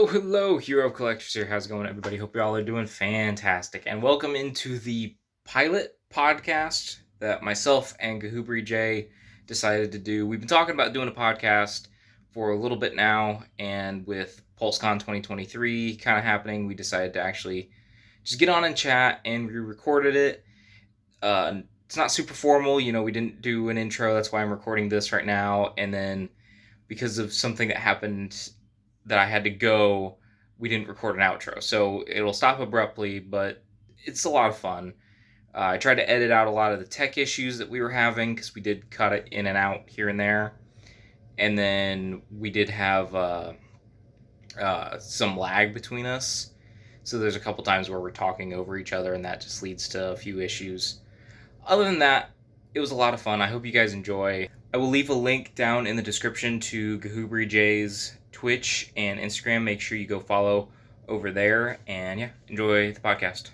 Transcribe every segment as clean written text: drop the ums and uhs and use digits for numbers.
Hello, Hero Collectors here. How's it going, everybody? Hope you all are doing fantastic. And welcome into the pilot podcast that myself and Gahooberyjay decided to do. We've been talking about doing a podcast for a little bit now, and with PulseCon 2023 kind of happening, we decided to actually just get on and chat, and we recorded it. It's not super formal, we didn't do an intro. That's why I'm recording this right now. And then because of something that happened that I had to go, we didn't record an outro. So it'll stop abruptly, but it's a lot of fun. I tried to edit out a lot of the tech issues that we were having because we did cut it in and out here and there. And then we did have some lag between us. So there's a couple times where we're talking over each other, and that just leads to a few issues. Other than that, it was a lot of fun. I hope you guys enjoy. I will leave a link down in the description to Gahooberyjay's Twitch and Instagram. Make sure you go follow over there. And yeah, enjoy the podcast.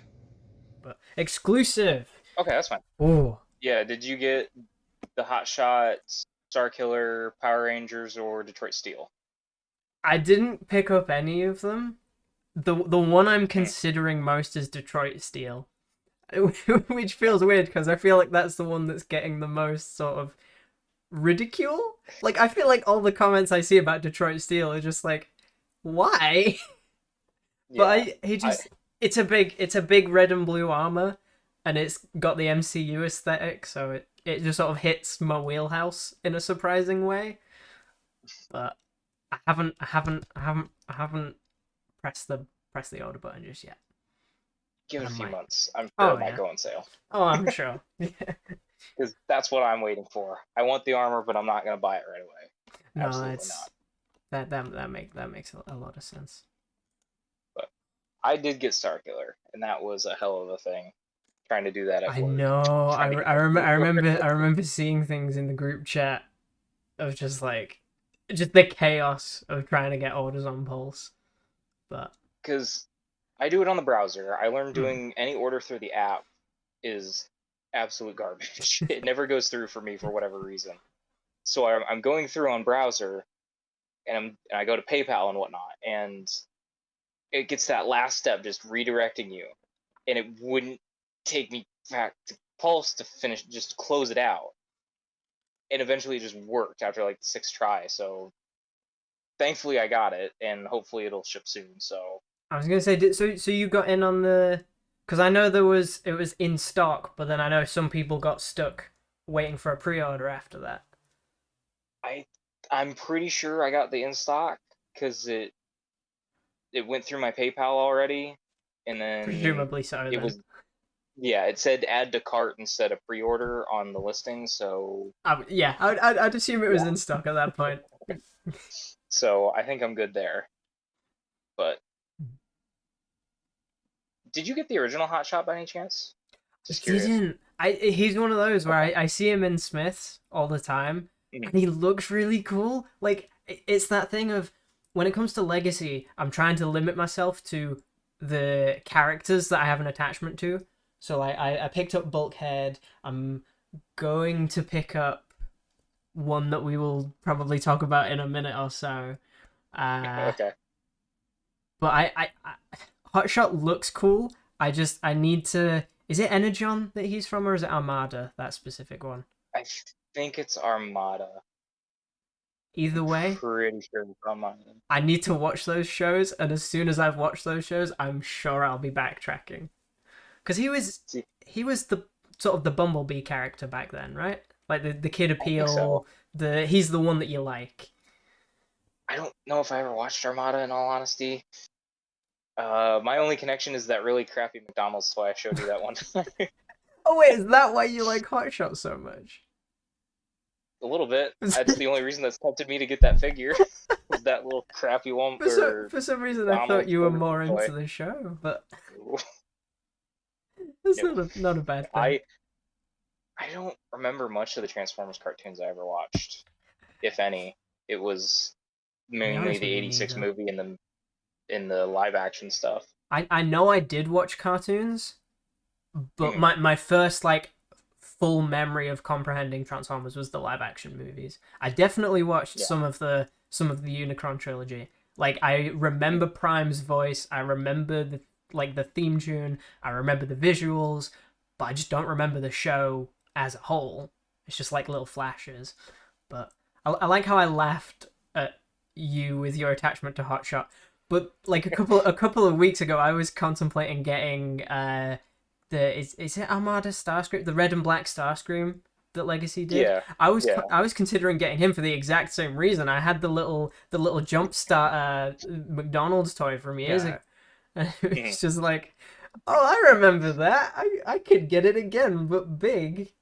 But exclusive. Okay, that's fine. Oh, Yeah, did you get the Hot Shots, Star Killer, Power Rangers, or Detroit Steel? I didn't pick up any of them. The one I'm considering most is Detroit Steel, which feels weird because I feel like that's the one that's getting the most sort of ridicule. Like I feel like all the comments I see about Detroit Steel are just like, why? But it's a big red and blue armor, and it's got the MCU aesthetic, so it just sort of hits my wheelhouse in a surprising way. But I haven't pressed the order button just yet. Give it I a few might. months. I'm Oh, sure it might yeah. go on sale. Oh, I'm sure. Because that's what I'm waiting for. I want the armor, but I'm not going to buy it right away. No, Absolutely it's not. that makes a lot of sense. But I did get Star Killer, and that was a hell of a thing. Trying to do that at I work. know. Trying to get that to work. I remember seeing things in the group chat of just the chaos of trying to get orders on Pulse. But Because I do it on the browser. I learned doing any order through the app is absolute garbage. It never goes through for me for whatever reason. So I'm going through on browser, and I go to PayPal and whatnot, and it gets that last step just redirecting you, and it wouldn't take me back to Pulse to finish, just to close it out. And eventually it just worked after like the sixth try. So thankfully I got it, and hopefully it'll ship soon. So I was gonna say, so you got in on the, because I know it was in stock, but then I know some people got stuck waiting for a pre-order after that. I'm pretty sure I got the in stock because it went through my PayPal already, and then Presumably so. it was, yeah, it said add to cart instead of pre-order on the listing. So yeah, I'd assume it was in stock at that point. so I think I'm good there. But did you get the original Hot Shot by any chance? Just curious. Didn't. He's one of those where I see him in Smiths all the time, and he looks really cool. Like, it's that thing of, when it comes to Legacy, I'm trying to limit myself to the characters that I have an attachment to. So I picked up Bulkhead. I'm going to pick up one that we will probably talk about in a minute or so. Okay. But I Hotshot looks cool. I need to. Is it Energon that he's from, or is it Armada, that specific one? I think it's Armada. Either way, Pretty sure it's Armada. I need to watch those shows, and as soon as I've watched those shows, I'm sure I'll be backtracking. Because he was the sort of the Bumblebee character back then, right? Like the kid appeal. So. He's the one that you like. I don't know if I ever watched Armada, in all honesty. My only connection is that really crappy McDonald's toy I showed you that one time. Oh wait, is that why you like Hotshot so much? A little bit. That's the only reason that's tempted me to get that figure. Was that little crappy one. For some reason, I thought you were more into the show, but it's not a bad thing. I don't remember much of the Transformers cartoons I ever watched, if any. It was mainly the '86 movie and the live action stuff. I know I did watch cartoons, but my first full memory of comprehending Transformers was the live action movies. I definitely watched some of the Unicron trilogy. Like, I remember Prime's voice, I remember the theme tune, I remember the visuals, but I just don't remember the show as a whole. It's just like little flashes. But I like how I laughed at you with your attachment to Hotshot. But like a couple of weeks ago, I was contemplating getting is it Armada Starscream, the red and black Starscream that Legacy did. Yeah. I was considering getting him for the exact same reason. I had the little jump start McDonald's toy from years ago. And it's just like, oh, I remember that. I could get it again, but big.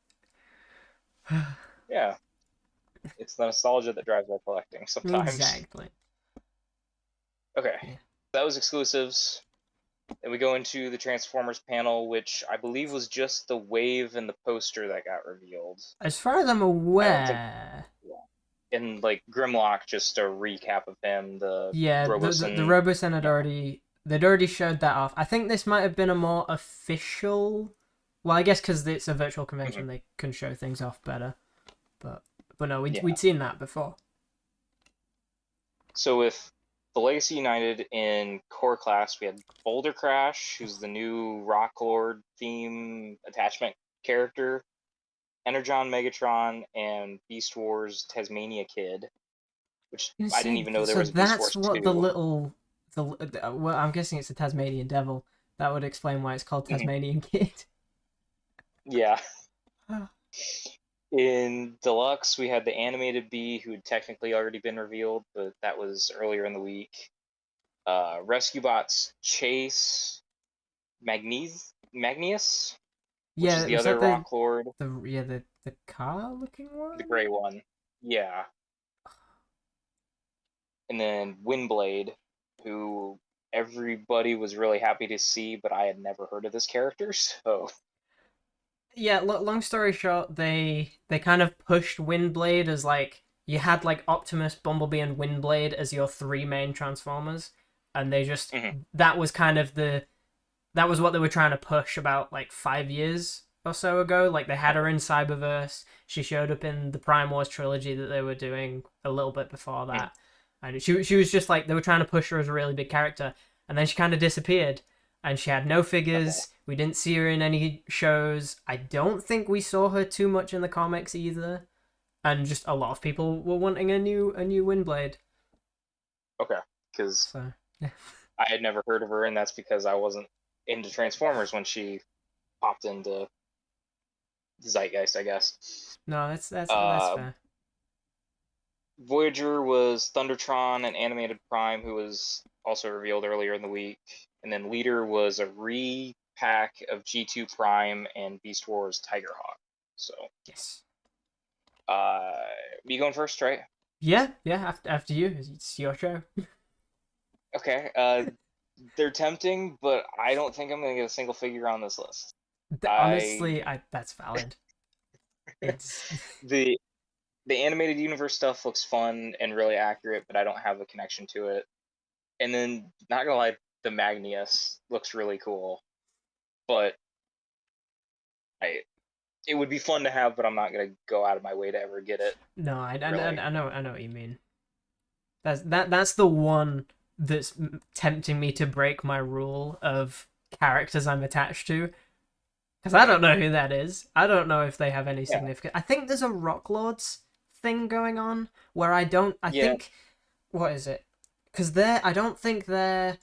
Yeah. It's the nostalgia that drives our collecting sometimes. Exactly. Okay. Yeah. That was exclusives. Then we go into the Transformers panel, which I believe was just the wave and the poster that got revealed. As far as I'm aware. And like Grimlock, just a recap of him, the Robosen. The Robosen they'd already showed that off. I think this might have been a more official. Well, I guess because it's a virtual convention, they can show things off better. But no, we'd seen that before. So with the Legacy United in core class, we had Boulder Crash, who's the new Rock Lord theme attachment character, Energon Megatron, and Beast Wars Tasmania Kid, which I didn't even know there was a Beast Wars 2. That's what well, I'm guessing it's a Tasmanian Devil. That would explain why it's called Tasmanian Kid. Yeah. In Deluxe, we had the animated bee, who had technically already been revealed, but that was earlier in the week. Rescue Bots Chase, Magneus, which is the other Rock Lord. The car-looking one? The gray one. Yeah. And then Windblade, who everybody was really happy to see, but I had never heard of this character, so... Yeah, long story short, they kind of pushed Windblade as like you had like Optimus, Bumblebee, and Windblade as your three main Transformers, and they just that was kind of that was what they were trying to push about like 5 years or so ago. Like they had her in Cyberverse, she showed up in the Prime Wars trilogy that they were doing a little bit before that, and she was just like they were trying to push her as a really big character, and then she kind of disappeared. And she had no figures. We didn't see her in any shows. I don't think we saw her too much in the comics either. And just a lot of people were wanting a new Windblade. Okay, because I had never heard of her, and that's because I wasn't into Transformers when she popped into the zeitgeist, I guess. No, that's fair. Voyager was Thundertron and Animated Prime, who was also revealed earlier in the week. And then Leader was a repack of G2 Prime and Beast Wars Tigerhawk. So yes. Me going first, right? Yeah. After you, it's your show. Okay. They're tempting, but I don't think I'm gonna get a single figure on this list. Honestly, that's valid. It's the animated universe stuff looks fun and really accurate, but I don't have a connection to it. And then, not gonna lie, the Magneus looks really cool, but it would be fun to have, but I'm not gonna go out of my way to ever get it. No, I know what you mean. That's the one that's tempting me to break my rule of characters I'm attached to, because I don't know who that is. I don't know if they have any significance. I think there's a Rock Lords thing going on where I think, what is it? Because I don't think they're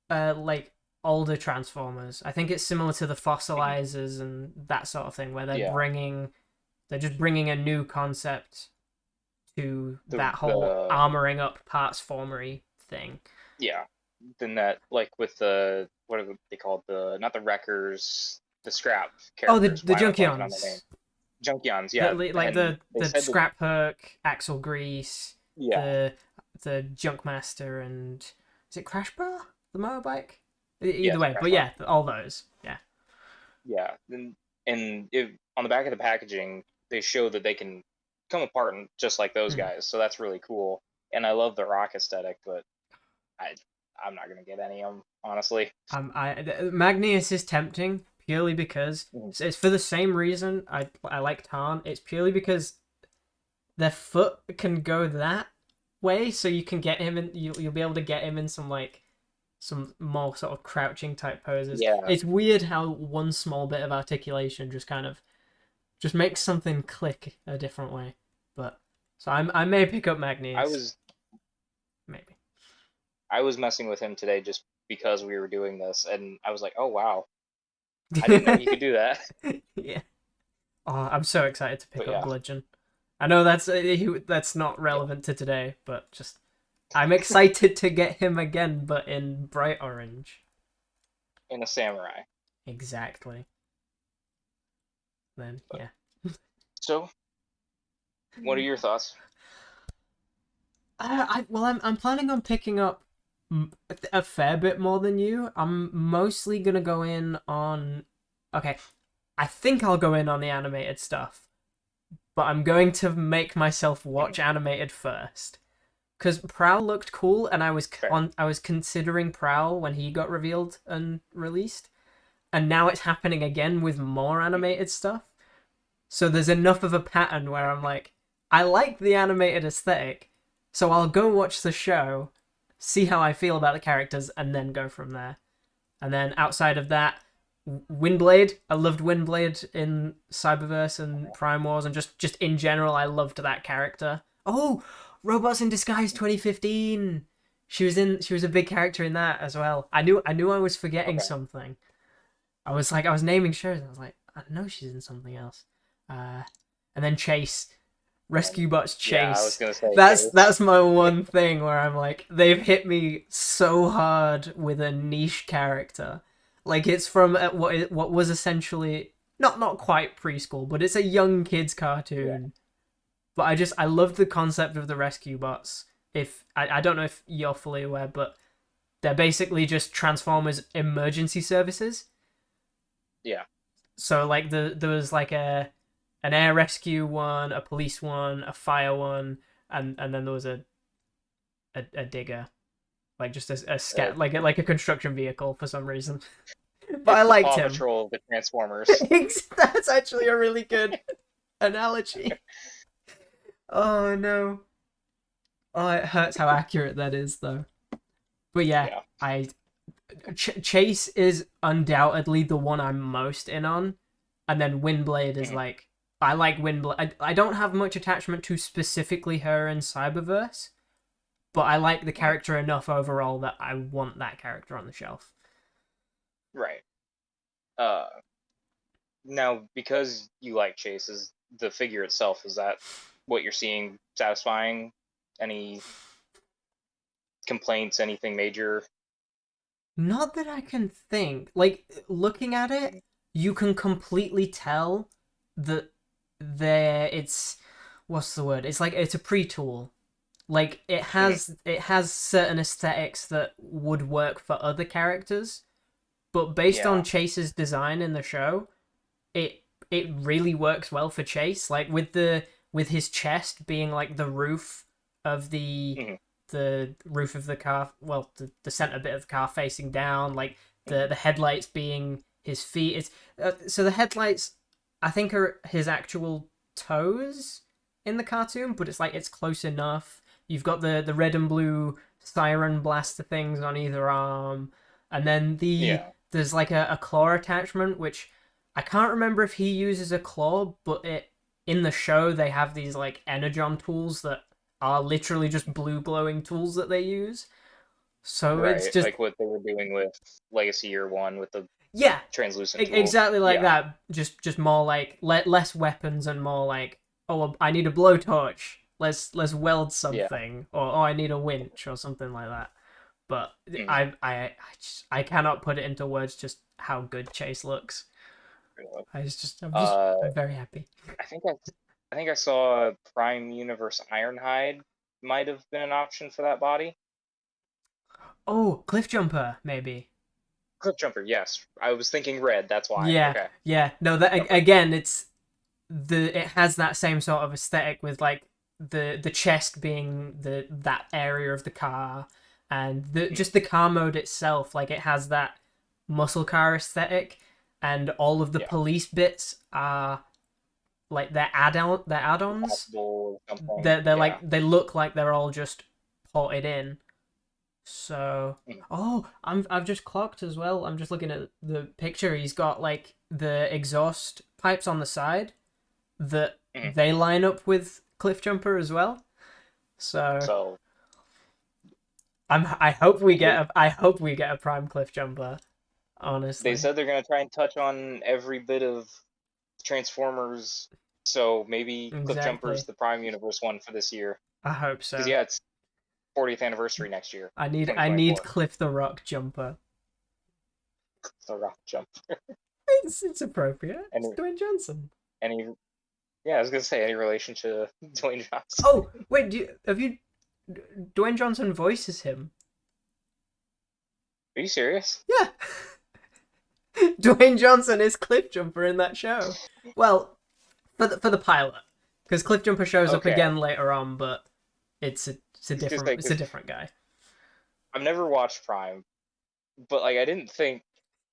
like older Transformers. I think it's similar to the Fossilizers and that sort of thing, where they're just bringing a new concept to that whole armoring up parts formery thing. Yeah. Then that, like with the, what are they called? Not the Wreckers, the Scrap characters. Oh, the Junkions. Junkions, yeah. Like the Scrap Hook, Axel Grease, the Junkmaster, and is it Crash Bar? The motorbike? Either way, but yeah, all those. Yeah. Yeah, and on the back of the packaging, they show that they can come apart and just like those guys, so that's really cool. And I love the rock aesthetic, but I'm not gonna get any of them, honestly. Magneus is tempting purely because it's for the same reason I like Tarn. It's purely because their foot can go that way, so you can get him in. You'll be able to get him in some more sort of crouching type poses. Yeah. It's weird how one small bit of articulation just makes something click a different way. But so I may pick up Magnius. Maybe. I was messing with him today just because we were doing this, and I was like, oh wow, I didn't know you could do that. Yeah. Oh, I'm so excited to pick But up yeah. Bludgeon. I know that's not relevant to today, but just I'm excited to get him again, but in bright orange. In a samurai. Exactly. Then yeah. So, what are your thoughts? I'm planning on picking up a fair bit more than you. I'm mostly gonna go in on. Okay, I think I'll go in on the animated stuff, but I'm going to make myself watch animated first. Because Prowl looked cool, and I was considering Prowl when he got revealed and released, and now it's happening again with more animated stuff. So there's enough of a pattern where I'm like, I like the animated aesthetic, so I'll go watch the show, see how I feel about the characters, and then go from there. And then outside of that, Windblade. I loved Windblade in Cyberverse and Prime Wars, and just in general, I loved that character. Oh, Robots in Disguise 2015. She was a big character in that as well. I knew I was forgetting something. I was naming shows, and I was like, I know she's in something else. And then Chase. Rescue Bots Chase. Yeah, I was gonna say that's my one thing where I'm like, they've hit me so hard with a niche character. Like, it's from what was essentially not quite preschool, but it's a young kids cartoon. Yeah. But I loved the concept of the Rescue Bots. If I don't know if you're fully aware, but they're basically just Transformers emergency services. Yeah. So like there was like an air rescue one, a police one, a fire one, and then there was a digger. Like just like a construction vehicle for some reason. But I liked him. Paw Patrol of the Transformers. That's actually a really good analogy. Oh no. Oh, it hurts how accurate that is, though. But yeah. Chase is undoubtedly the one I'm most in on, and then Windblade is like, I like Windblade. I don't have much attachment to specifically her in Cyberverse, but I like the character enough overall that I want that character on the shelf. Right. Now, because you like Chase, is the figure itself, is that what you're seeing satisfying? Any complaints, anything major? Not that I can think. Like, looking at it, you can completely tell that it's, what's the word? It's like, it's a pre-tool. Like, it has certain aesthetics that would work for other characters, but based on Chase's design in the show, it really works well for Chase. Like, with his chest being like the roof of the roof of the car, well, the center bit of the car facing down, like the headlights being his feet. It's so the headlights, I think, are his actual toes in the cartoon, but it's close enough. You've got the red and blue siren blaster things on either arm, and then there's like a claw attachment, which I can't remember if he uses a claw, but in the show they have these like energon tools that are literally just blue glowing tools that they use. So it's just like what they were doing with Legacy Year 1 with the translucent tool. Exactly like that. Just more like less weapons and more like, oh, I need a blowtorch. Let's weld something, or I need a winch or something like that. But I cannot put it into words just how good Chase looks. I'm very happy. I think I saw Prime Universe Ironhide might have been an option for that body. Oh, Cliffjumper, maybe. Cliffjumper, yes. I was thinking red, that's why. Yeah, okay. Yeah. No, that again, it has that same sort of aesthetic with like the chest being that area of the car, and just the car mode itself, like it has that muscle car aesthetic, and all of the police bits are like they're add-ons. They're like, they look like they're all just ported in. So, I've just clocked as well. I'm just looking at the picture. He's got like the exhaust pipes on the side that they line up with Cliffjumper as well. So I hope we get a Prime Cliffjumper. Honestly, they said they're gonna try and touch on every bit of Transformers. So maybe Cliffjumper's the Prime Universe one for this year. I hope so. Because yeah, it's 40th anniversary next year. I need Cliff the Rock Jumper. The Rock Jumper. It's appropriate. It's Dwayne Johnson. I was gonna say any relation to Dwayne Johnson. Oh wait, Dwayne Johnson voices him? Are you serious? Yeah. Dwayne Johnson is Cliffjumper in that show. Well, for the pilot, because Cliffjumper shows up again later on, but it's a different guy. I've never watched Prime, but like I didn't think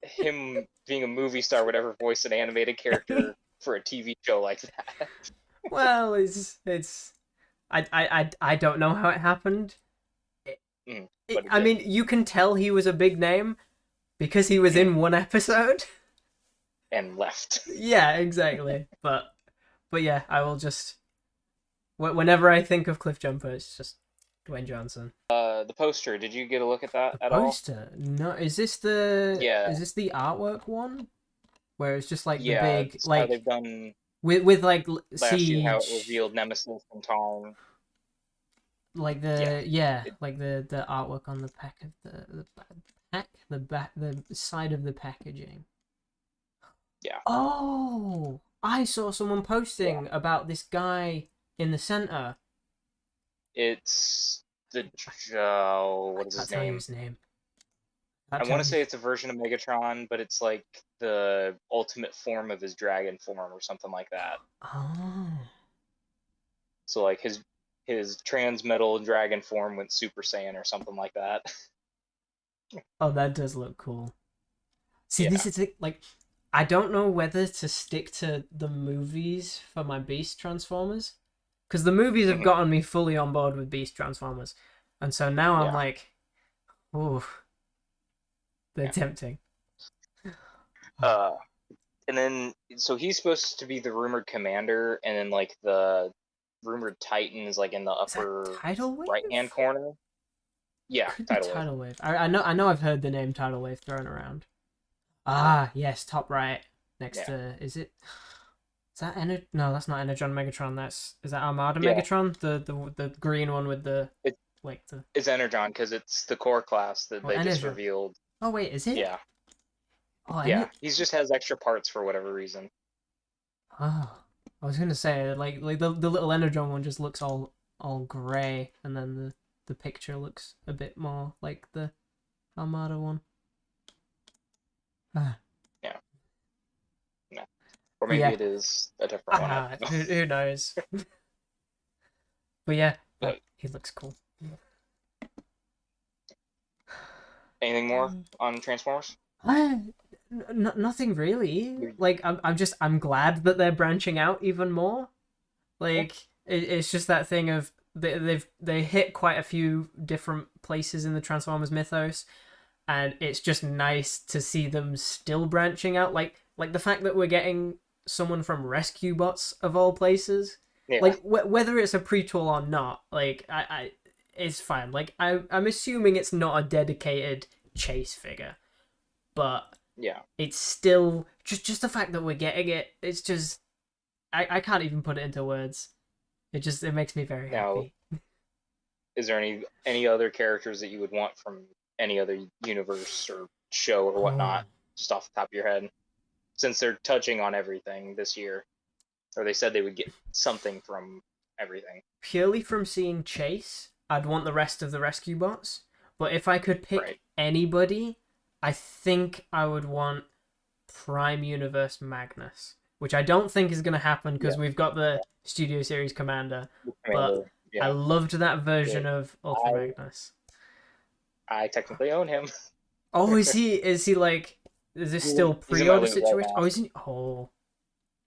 him being a movie star would ever voice an animated character for a TV show like that. Well, I don't know how it happened. I mean, you can tell he was a big name because he was in one episode and left. Yeah, exactly. But yeah, I will just whenever I think of Cliffjumper, it's just Dwayne Johnson. The poster. Did you get a look at that at poster? all? No. Is this the Yeah? Is this the artwork one? Where it's just like the big it's like how they've done with like last year how it Siege. revealed Nemesis and Tarn. Like the like the artwork on the pack of the side of the packaging. Yeah. Oh, I saw someone posting about this guy in the center. It's the what is his name? I want to say it's a version of Megatron, but it's like the ultimate form of his dragon form or something like that. Oh. So like his transmetal dragon form went Super Saiyan or something like that. Oh, that does look cool. See, this is like, I don't know whether to stick to the movies for my Beast Transformers, because the movies have gotten me fully on board with Beast Transformers, and so now I'm like, ooh, they're tempting. And then so he's supposed to be the rumored commander, and then like the rumored Titan is like in the upper right-hand corner. Yeah, Tidal Wave. I know I've heard the name Tidal Wave thrown around. Yes, top right next to is that No, that's not Energon Megatron. Is that Armada Megatron? The green one with the It's Energon because it's the core class that they just revealed. Oh wait, is it? Yeah. Oh, he just has extra parts for whatever reason. Oh, I was gonna say like the little Energon one just looks all grey, and then the picture looks a bit more like the Armada one. Yeah. Or maybe it is a different one. Who knows? But yeah, he looks cool. Anything more on Transformers? Nothing really. Like I'm glad that they're branching out even more. Like it's just that thing of they hit quite a few different places in the Transformers mythos, and it's just nice to see them still branching out. Like the fact that we're getting someone from Rescue Bots of all places. Yeah. Like whether it's a pre-tool or not, like I it's fine. Like I'm assuming it's not a dedicated Chase figure, but it's still just the fact that we're getting it. It's just I can't even put it into words. It makes me very happy. Is there any other characters that you would want from any other universe or show or whatnot, just off the top of your head? Since they're touching on everything this year, or they said they would get something from everything. Purely from seeing Chase, I'd want the rest of the Rescue Bots. But if I could pick anybody, I think I would want Prime Universe Magnus, which I don't think is going to happen because we've got the Studio Series Commander. But I loved that version of Ultra Magnus. I technically own him. Oh, is he like? Is this still pre-order situation? Oh, is he? Oh,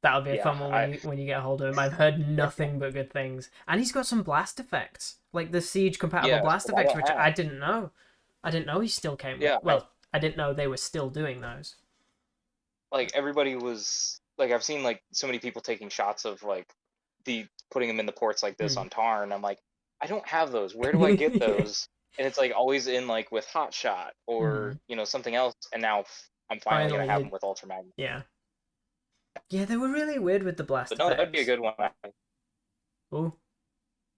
That'll be a Yeah, fun one when you get a hold of him. I've heard nothing but good things, and he's got some blast effects, like the Siege compatible yeah, blast but I effects, don't which have. I didn't know. I didn't know he still came with. Yeah, Well, I didn't know they were still doing those. like everybody was like, I've seen like so many people taking shots of like the putting them in the ports like this Hmm. on Tar, and I'm like, I don't have those. Where do I get those? And it's like always in like with Hot Shot or Hmm. something else. And now I'm finally gonna Finally, have them with Ultra Magnus. yeah, yeah, they were really weird with the But blast no, that'd be a effects. good one. Oh,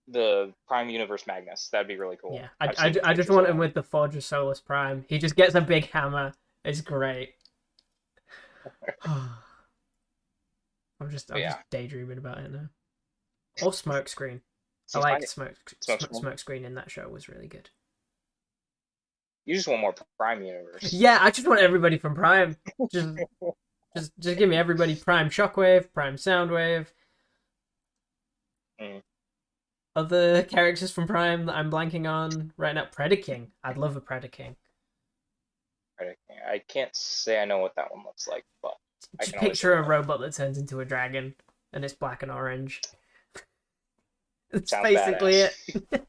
The Prime Universe Magnus, that'd be really cool. yeah, I've seen I just pictures want of him him. with the Forge of Solus Prime. He just gets a big hammer. It's great. But I'm yeah, just daydreaming about it now. Or Smokescreen. I see, liked Smoke Screen. Smokescreen in that show was really good. You just want more Prime Universe. Yeah, I just want everybody from Prime. Just just give me everybody Prime Shockwave, Prime Soundwave. Mm. Other characters from Prime that I'm blanking on right now. Predaking. I'd love a Predaking. I can't say I know what that one looks like, but I Just can always picture look a it up. robot that turns into a dragon and it's black and orange. That's Sounds basically badass. it.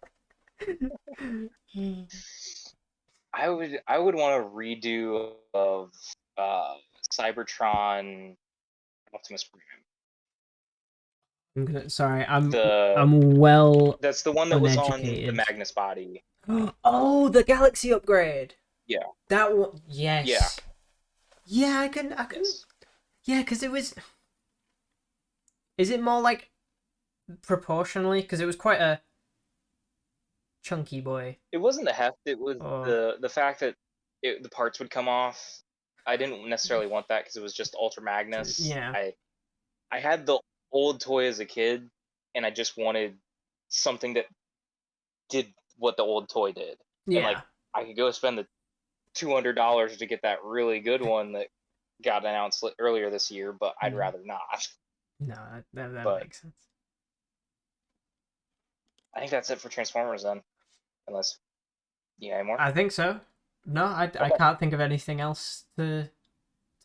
I would want a redo of uh, Cybertron Optimus Prime. Sorry, The I'm well That's the one that was on the uneducated. Magnus body. Oh, the Galaxy upgrade. Yeah. That one, Yeah. yes. Yeah, I can. Yes. Yeah, because it was. Is it more like proportionally? Because it was quite a chunky boy. It wasn't the heft. It was Oh, the fact that the parts would come off. I didn't necessarily want that because it was just Ultra Magnus. yeah, I had the old toy as a kid, and I just wanted something that did what the old toy did. And like yeah. I could go spend the $200 to get that really good one that got announced earlier this year, but I'd Mm. rather not. No, that But makes sense. I think that's it for Transformers then, unless anymore. I think so. No, I Okay. can't think of anything else to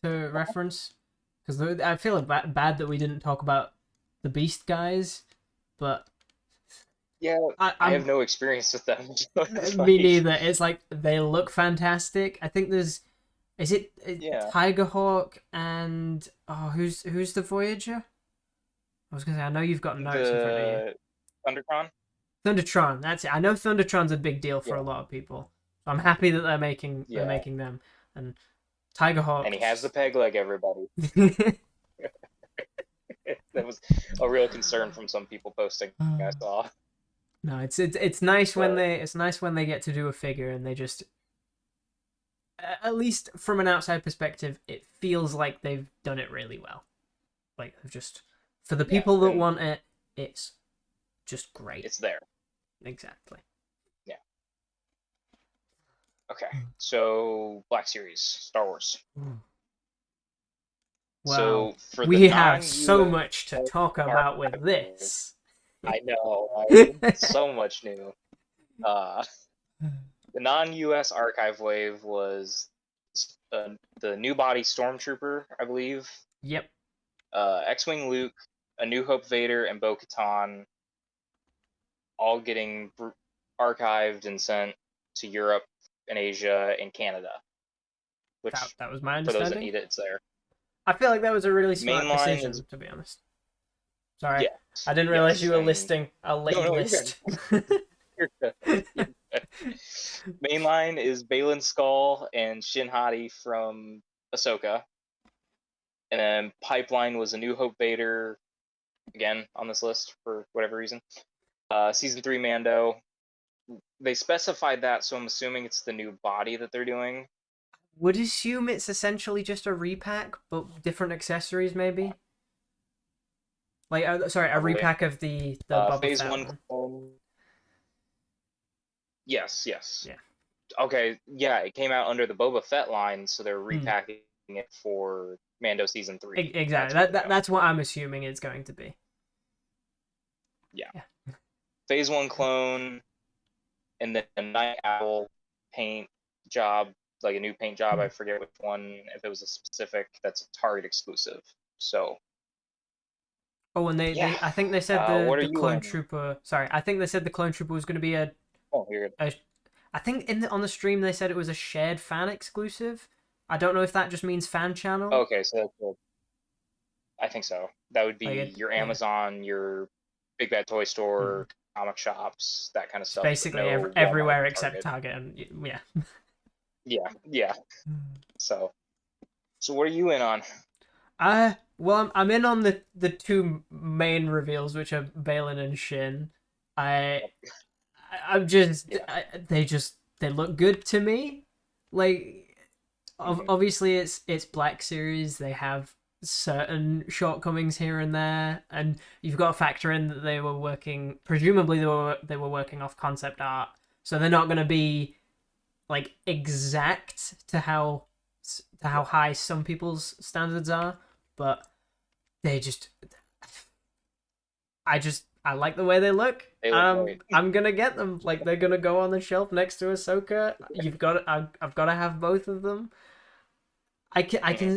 reference because I feel bad that we didn't talk about the Beast guys, but Yeah, I have I'm no experience with them. So it's me like, neither. It's like they look fantastic. I think there's is it yeah, Tigerhawk and who's the Voyager? I was gonna say I know you've got notes in front of you. the Thundertron. Thundertron, that's it. I know Thundertron's a big deal for Yeah, a lot of people. So I'm happy that they're yeah, making them. And Tigerhawk. and he has the peg leg. Everybody. That was a real concern from some people posting. I saw, No, it's nice when but they get to do a figure and they just at least from an outside perspective, it feels like they've done it really well. Like just for the yeah, people that and want it, it's just great. it's there. Exactly. Yeah. Okay. So Black Series, Star Wars. Well, So for the we have so non-US much to talk about with archive, this. I know, right? So much new. Uh, the non-US archive wave was the new body Stormtrooper, I believe. Yep. X-wing Luke, A New Hope Vader, and Bo-Katan all getting archived and sent to Europe and Asia and Canada. Which, That was my for those that understanding. need it, it's there. I feel like that was a really smart Mainline is, decision, to be honest. Sorry, yes, I didn't realize yes, you were and listing. I'll let you no, you're good. list. You're good. Mainline is Balin Skull and Shin Hati from Ahsoka. And then Pipeline was A New Hope Vader, again, on this list for whatever reason. Season 3 Mando. They specified that, so I'm assuming it's the new body that they're doing. Would assume it's essentially just a repack, but different accessories, maybe. Like, sorry, a Probably. repack of the Boba Phase Fett 1 one. clone. Yes, yes. Yeah. Okay, yeah, it came out under the Boba Fett line, so they're Hmm. repacking it for Mando Season 3. Exactly. That's what That's what I'm assuming it's going to be. yeah. Yeah. Phase 1 clone, and then a Night Owl paint job, like a new paint job. I forget which one, if it was a specific, that's a Target exclusive. So Oh, and Yeah. I think they said What are the you clone in? trooper. Sorry, I think they said the clone trooper was going to be Oh, you're good. a. I think on the stream they said it was a shared fan exclusive. I don't know if that just means fan channel. Okay, so that's good. I think so. That would Like be your yeah, Amazon, your Big Bad Toy hmm. Store, comic shops, that kind of It's stuff, but basically no Walmart everywhere and except Target. Target and yeah. Yeah, yeah. So, so what are you in on? Well, I'm in on the two main reveals, which are Balin and Shin. I I'm just Yeah. they look good to me. Like Hmm. obviously it's Black Series. They have certain shortcomings here and there, and you've got to factor in that they were working. Presumably they were working off concept art, so they're not going to be like exact to how high some people's standards are, but they just I like the way they look. They look great. I'm gonna get them. Like they're gonna go on the shelf next to Ahsoka. I've got to have both of them. Hmm.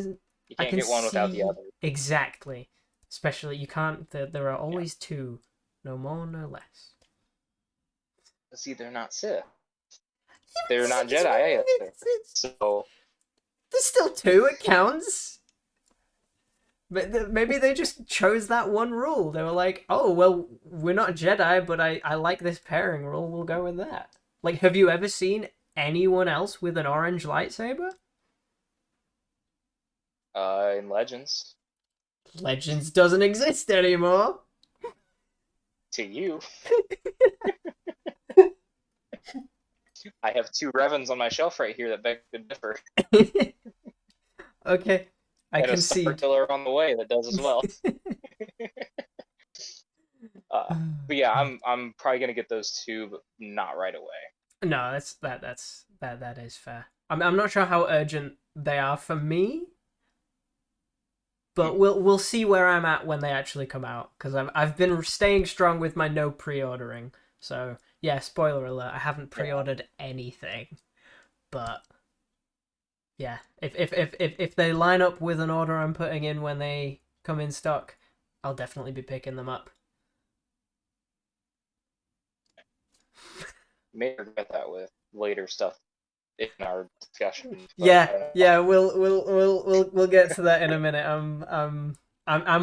You I can't can get one without the see other. exactly. Especially you can't. There are always two, no more, no less. See, they're not Sith. They're not Jedi either. So, There's still two. It counts. But maybe they just chose that one rule. They were like, "Oh well, we're not Jedi, but I like this pairing rule. We'll go with that." Like, have you ever seen anyone else with an orange lightsaber? in Legends, Legends doesn't exist anymore. to you, I have two Revens on my shelf right here that beg to differ, Okay, I and a Star concede. Killer on the way that does as well. But yeah, I'm probably gonna get those two, but not right away. No, that is fair. I'm not sure how urgent they are for me, but Hmm. we'll see where I'm at when they actually come out because I've been staying strong with my no pre-ordering. So yeah, spoiler alert, I haven't Yeah, pre-ordered anything, but yeah, if they line up with an order I'm putting in when they come in stock, I'll definitely be picking them up. may regret that with later stuff in our discussion, but I Yeah, don't know. yeah, we'll get to that in a minute. I'm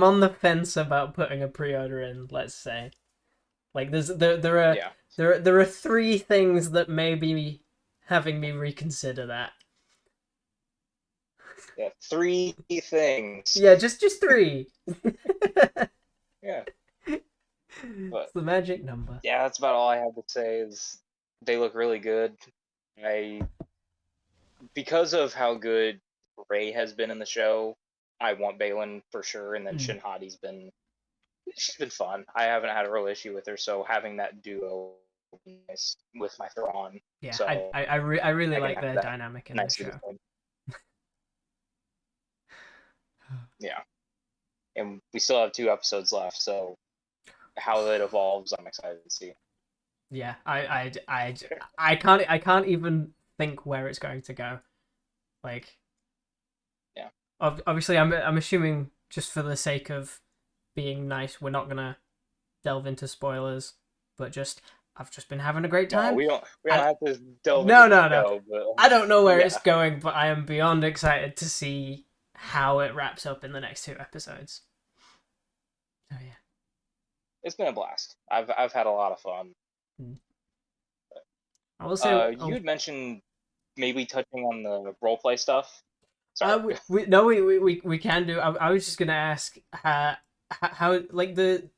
on the fence about putting a pre-order in. Let's say, like, Yeah, there are three things that may be having me reconsider that. yeah, three things. Yeah, just three. Yeah, It's but the magic number. yeah, that's about all I have to say. Is they look really good. I because of how good Ray has been in the show, I want Balin for sure, and then Mm, Shinhadi's been she's been fun. I haven't had a real issue with her, so having that duo nice with my Thrawn, yeah, so I really I can like have their that dynamic in the nicely show. between. Yeah, and we still have 2 episodes left, so how it evolves, I'm excited to see. Yeah, I can't even think where it's going to go. Like, Yeah, obviously, I'm assuming just for the sake of being nice, we're not gonna delve into spoilers, but just I've just been having a great no, time. we don't I have to delve into no the no no. show, but I don't know where it's yeah, going, but I am beyond excited to see how it wraps up in the next two episodes. Oh yeah. it's been a blast. I've had a lot of fun. Hmm. I will say, You had mentioned maybe touching on the roleplay stuff. Sorry. we no we can do. I was just gonna ask how like the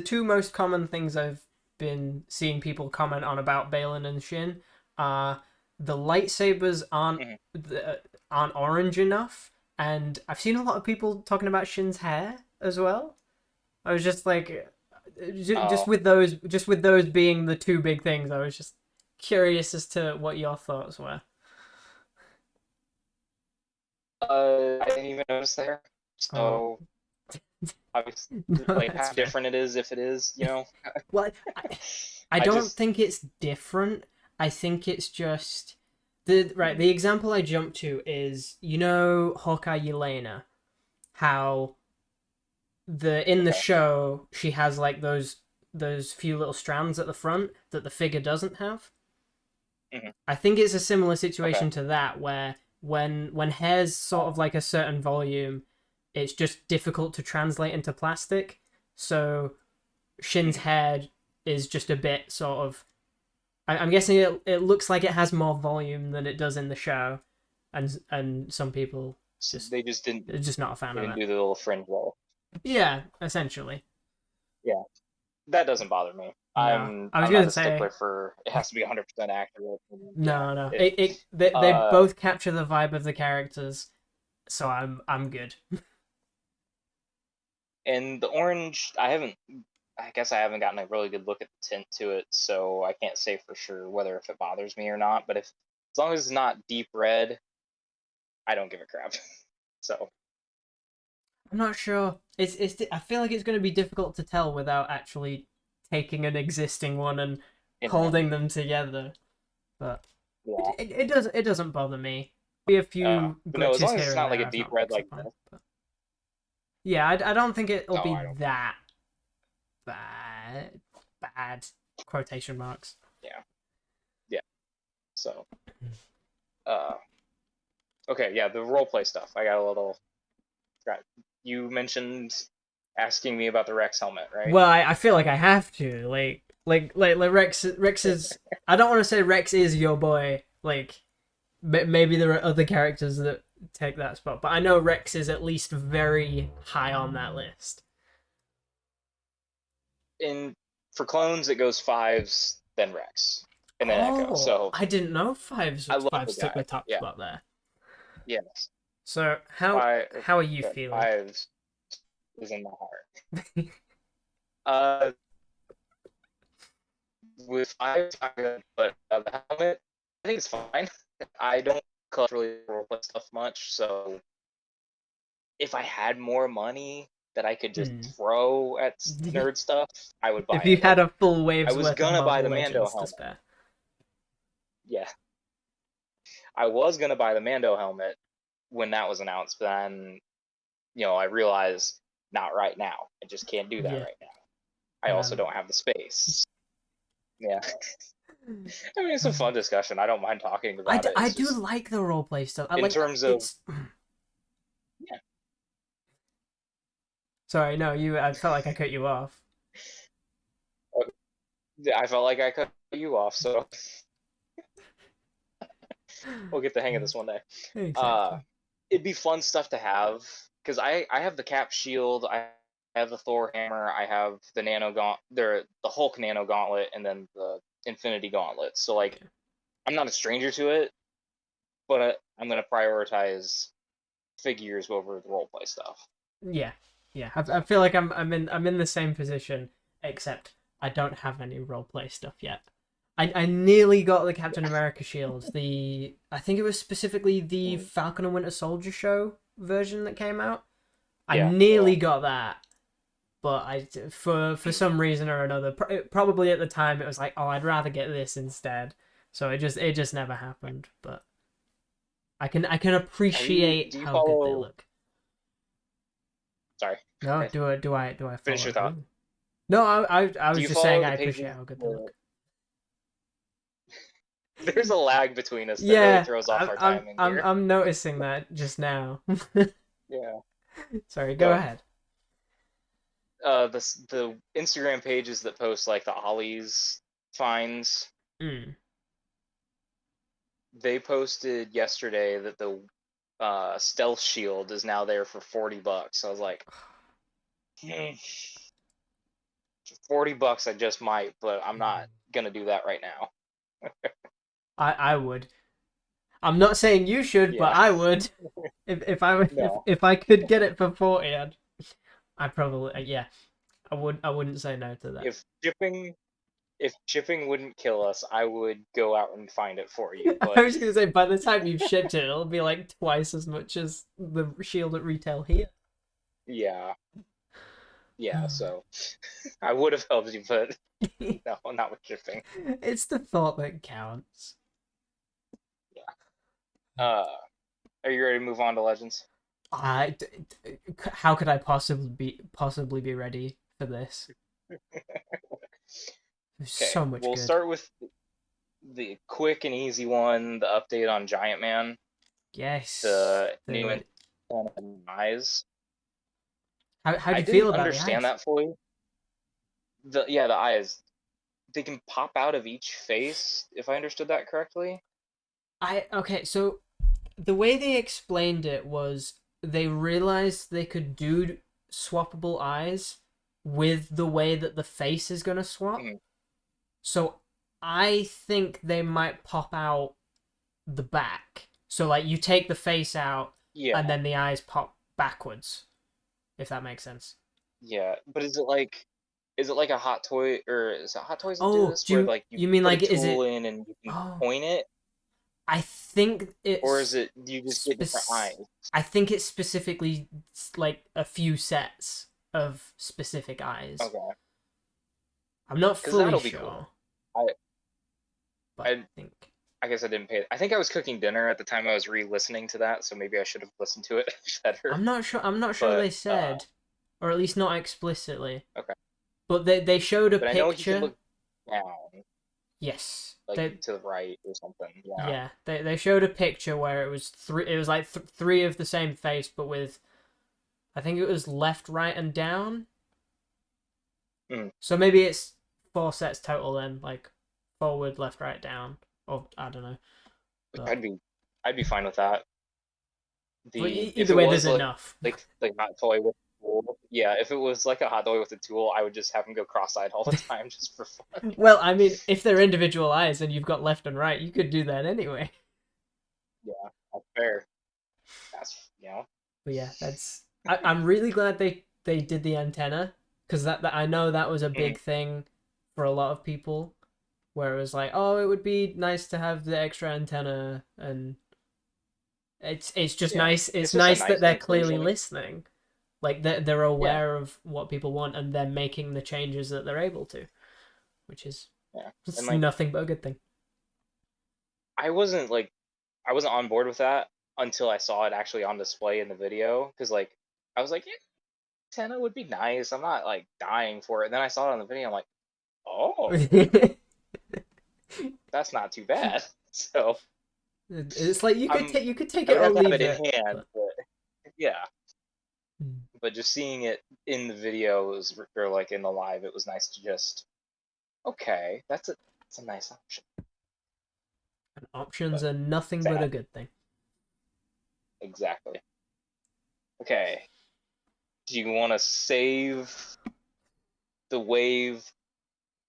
two most common things I've been seeing people comment on about Balin and Shin are the lightsabers Mhm. aren't orange enough, and I've seen a lot of people talking about Shin's hair as well. I was just like, Oh, just with those being the two big things, I was just curious as to what your thoughts were. I didn't even notice there. Oh, So obviously, no, like that's how fair. different it is if it is, you know. Well, I I don't just think it's different. I think it's just the right. The example I jump to is Hawkeye Yelena, how in the Okay. show she has like those few little strands at the front that the figure doesn't have. Mhm. I think it's a similar Okay. situation to that, where when hair's sort of like a certain volume, it's just difficult to translate into plastic. So Shin's Mhm. hair is just a bit sort of. I'm guessing it looks like it has more volume than it does in the show, and some people So just they just didn't are just not a fan they of didn't it. do the little fringe roll. Yeah, essentially. Yeah, that doesn't bother me. No, I was I'm gonna not a say stickler for it has to be 100% accurate. And yeah, no. it They uh both capture the vibe of the characters, so I'm good. and the orange I guess I haven't gotten a really good look at the tint to it, so I can't say for sure whether if it bothers me or not. But if as long as it's not deep red, I don't give a crap. So I'm not sure. I feel like it's going to be difficult to tell without actually taking an existing one and in hand, holding them together. But yeah. it doesn't bother me. Be a few But no, as glitches long as here it's and not like there a I've deep not red picked like up on. this, But yeah, I don't think it'll no, be I don't. that bad quotation marks. Yeah, yeah. So uh, okay, yeah, the role play stuff. I got a little. You mentioned asking me about the Rex helmet, right? Well, I feel like I have to like Rex is. I don't want to say Rex is your boy. Like maybe there are other characters that take that spot, but I know Rex is at least very high on that list. In for clones, it goes fives, then Rex, and then Echo. Oh, So I didn't know I love the fives took guy. the top Yeah, spot there. yes. So Five, how are you feeling? fives is in my heart. Uh, with fives, I'm good, but the helmet, I think it's fine. I don't collect really roleplay stuff much, so if I had more money that I could just Hmm. throw at nerd stuff, I would buy If you it. had Like a full I wave's was worth of gonna buy Marvel the Mando Legends to helmet. spare. Yeah, I was gonna buy the Mando helmet when that was announced, but then I realized not right now. I just can't do that Yeah. right now. I also Um, don't have the space. Yeah, I mean it's a fun discussion. I don't mind talking about it. I It's do just like the roleplay stuff. I in like terms of it's. yeah, Sorry, no, you. I felt like I cut you off. I felt like I cut you off, so we'll get the hang of this one day. Uh, Exactly. it'd be fun stuff to have because I have the Cap shield, I have the Thor hammer, I have the the Hulk nano gauntlet, and then the Infinity gauntlet. So like I'm not a stranger to it, but I'm gonna prioritize figures over the roleplay stuff. Yeah, yeah. I So feel like I'm in the same position, except I don't have any roleplay stuff yet. I nearly got the Captain yeah, America shield. I think it was specifically the mm, Falcon and Winter Soldier show version that came out. I yeah, yeah. nearly got that, but for some reason or another, probably at the time it was like, oh, I'd rather get this instead. So it just never happened. But I can Have you appreciate do you how good they follow? look. Sorry, No, do I finish your follow thought. who? No, I Do was you just saying follow I the appreciate pages? how good they look. There's a lag between us that really Yeah, throws off our timing here. I'm noticing that just now. Yeah. Sorry, go So, ahead. the Instagram pages that post like the Ollie's finds, Mm. they posted yesterday that the stealth shield is now there for $40. I was like, hmm, $40 I just might, but I'm not gonna do that right now. I would. I'm not saying you should, but Yeah, I would. no. If I could get it for 40, I'd probably yeah. I wouldn't say no to that. If shipping if shipping wouldn't kill us, I would go out and find it for you. I But was gonna say by the time you've shipped it, it'll be like twice as much as the shield at retail here. yeah, yeah. So I would have helped you, but no, not with shipping. It's the thought that counts. Yeah. Are you ready to move on to Legends? How could I possibly be ready for this? There's Okay, so much we'll good. start with the quick and easy one, the update on Giant Man, Yes. the new antenna eyes. How'd I you feel didn't about the understand eyes? that fully. The eyes, they can pop out of each face, if I understood that correctly. Okay, so the way they explained it was they realized they could do swappable eyes with the way that the face is gonna swap. Mhm. So I think they might pop out the back. So like you take the face out Yeah, and then the eyes pop backwards, if that makes sense. yeah. But is it like a Hot Toy, or is it Hot Toys that do Oh, this, do where you like you you mean put a like is tool it? in and you can Oh, point it, I think or is it's it you just get different eyes? I think it's specifically like a few sets of specific eyes. Okay, I'm not because fully that'll be sure, cool. I but I I think I guess I didn't pay. I think I was cooking dinner at the time I was re-listening to that, so maybe I should have listened to it better. I'm not sure. I'm not sure But they said, or at least not explicitly. okay. But they showed a But I know he can picture. look down, Yes, like to the right or something. Yeah. they showed a picture where it was three. It was like three of the same face, but with I think it was left, right, and down. Mm. So maybe it's four sets total then, like forward, left, right, down, or I don't know. Which But I'd be fine with that. If either it way, there's was enough. like hot toy with a tool, yeah. If it was like a hot toy with a tool, I would just have him go cross-eyed all the time just for fun. Well, I mean, if they're individual eyes and you've got left and right, you could do that anyway. Yeah, that's fair. That's. But yeah, I'm really glad they did the antenna because that I know that was a Mm, big thing for a lot of people where it was like, oh, it would be nice to have the extra antenna, and it's just yeah, nice. It's it's just a nice that nice they're clearly inclusion. listening, like they're Yeah, aware of what people want and they're making the changes that they're able to, which is yeah, and it's like nothing but a good thing. I wasn't like I wasn't on board with that until I saw it actually on display in the video, because like I was like, yeah, antenna would be nice. I'm not like dying for it. And then I saw it on the video. I'm like, oh, that's not too bad. So It's like you could take I it would or have to have leave it in it, hand, but but yeah. But just seeing it in the videos, or like in the live, it was nice to just, okay, that's a nice option. and options But are nothing but a sad, good thing. exactly. Okay, do you want to save the wave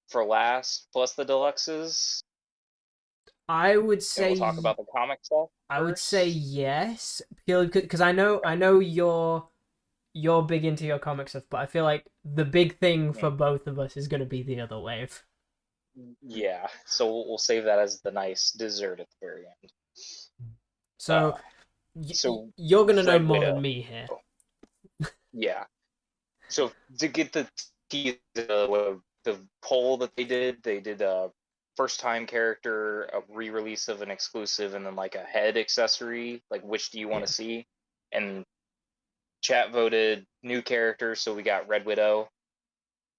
for last plus the deluxes, I would and we'll talk say about the comic stuff I would say first? yes, because I know you're big into your comic stuff, but I feel like the big thing for Mm, both of us is going to be the other wave. yeah, so we'll save that as the nice dessert at the very end. So Uh, so you're going to know Red more than Widow, me here. yeah. So to get the the poll that they did a first time character, a re-release of an exclusive, and then like a head accessory. Like, which do you want Yeah. to see? And chat voted new character, so we got Red Widow,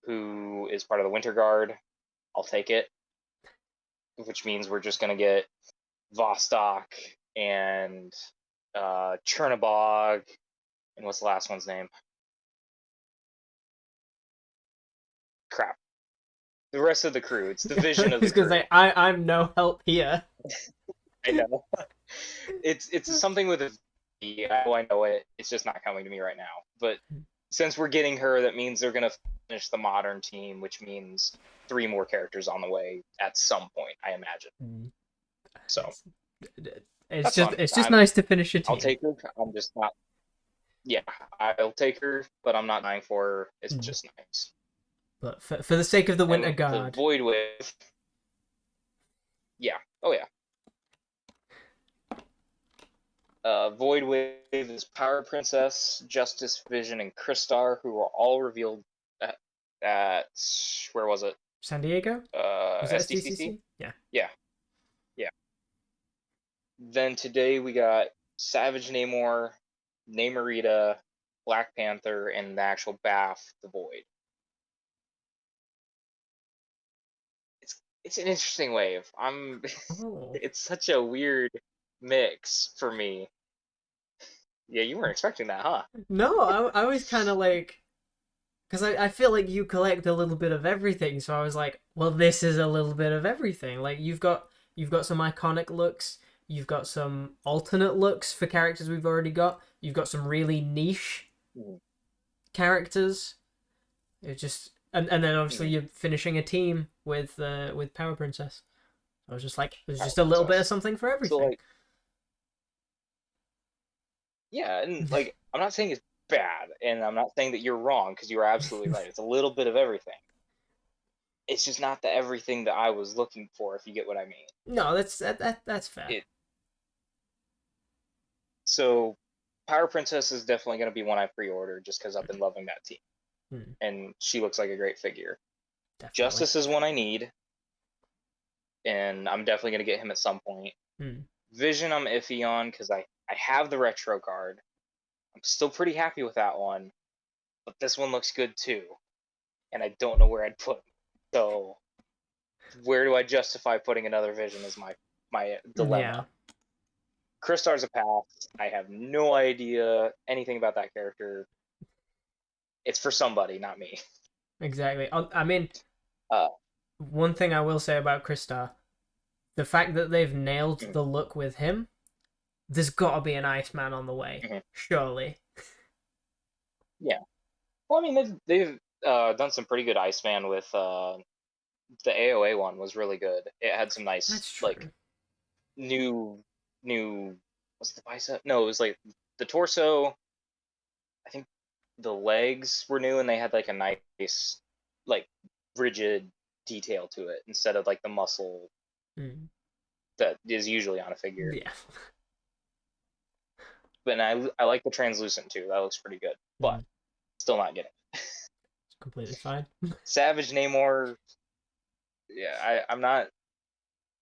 who is part of the Winter Guard. I'll take it, which means we're just gonna get Vostok and Chernobog, and what's the last one's name? Crap. The rest of the crew. It's the I vision of the was going to crew. say I'm no help here. I know. It's something with a V. I know it. It's just not coming to me right now. But since we're getting her, that means they're gonna finish the modern team, which means 3 more characters on the way at some point, I imagine. So It's, it's that's just fun. it's just nice to finish a I'll team. take her. I'm just not. Yeah, I'll take her, but I'm not dying for her. It's just nice. But for the sake of the Winter And the Guard, Void Wave. Yeah. Oh yeah. Void Wave is Power Princess, Justice, Vision, and Crystar, who were all revealed at where was it? San Diego, was it SDCC? SDCC? Yeah. Yeah, yeah. Then today we got Savage Namor, Namorita, Black Panther, and the actual Bath, the Void. It's an interesting wave. Oh. It's such a weird mix for me. Yeah, you weren't expecting that, huh? No, I was kind of like, because I feel like you collect a little bit of everything, so I was like, well, this is a little bit of everything. Like you've got some iconic looks, you've got some alternate looks for characters we've already got, you've got some really niche Mhm. characters. It just and then obviously Mhm. you're finishing a team with Power Princess. I was just like, there's Power just a little bit of Princess. something for So everything. like, yeah, and like, I'm not saying it's bad, and I'm not saying that you're wrong because you are absolutely right. It's a little bit of everything. It's just not the everything that I was looking for, if you get what I mean. No, that's fair. It so Power Princess is definitely going to be one I pre-ordered just because I've been loving that team, Hmm, and she looks like a great figure. definitely. Justice is one I need, and I'm definitely going to get him at some point. Hmm. Vision I'm iffy on because I have the retro card. I'm still pretty happy with that one, but this one looks good too, and I don't know where I'd put him. So where do I justify putting another Vision is my Yeah, dilemma. Crystar's a pass. I have no idea anything about that character. It's for somebody, not me. exactly. I mean, Uh, one thing I will say about Kristar, the fact that they've nailed mm, the look with him, there's got to be an Iceman on the way, mhm. surely. Yeah. Well, I mean, they've done some pretty good Iceman with the AOA one was really good. It had some nice That's like true. new was it the bicep? No, it was like the torso. I think the legs were new and they had like a nice like rigid detail to it instead of like the muscle Hmm. that is usually on a figure. Yeah. But I like the translucent too. That looks pretty good. Hmm. But still not getting it. It's completely fine. Savage Namor. Yeah, I'm not.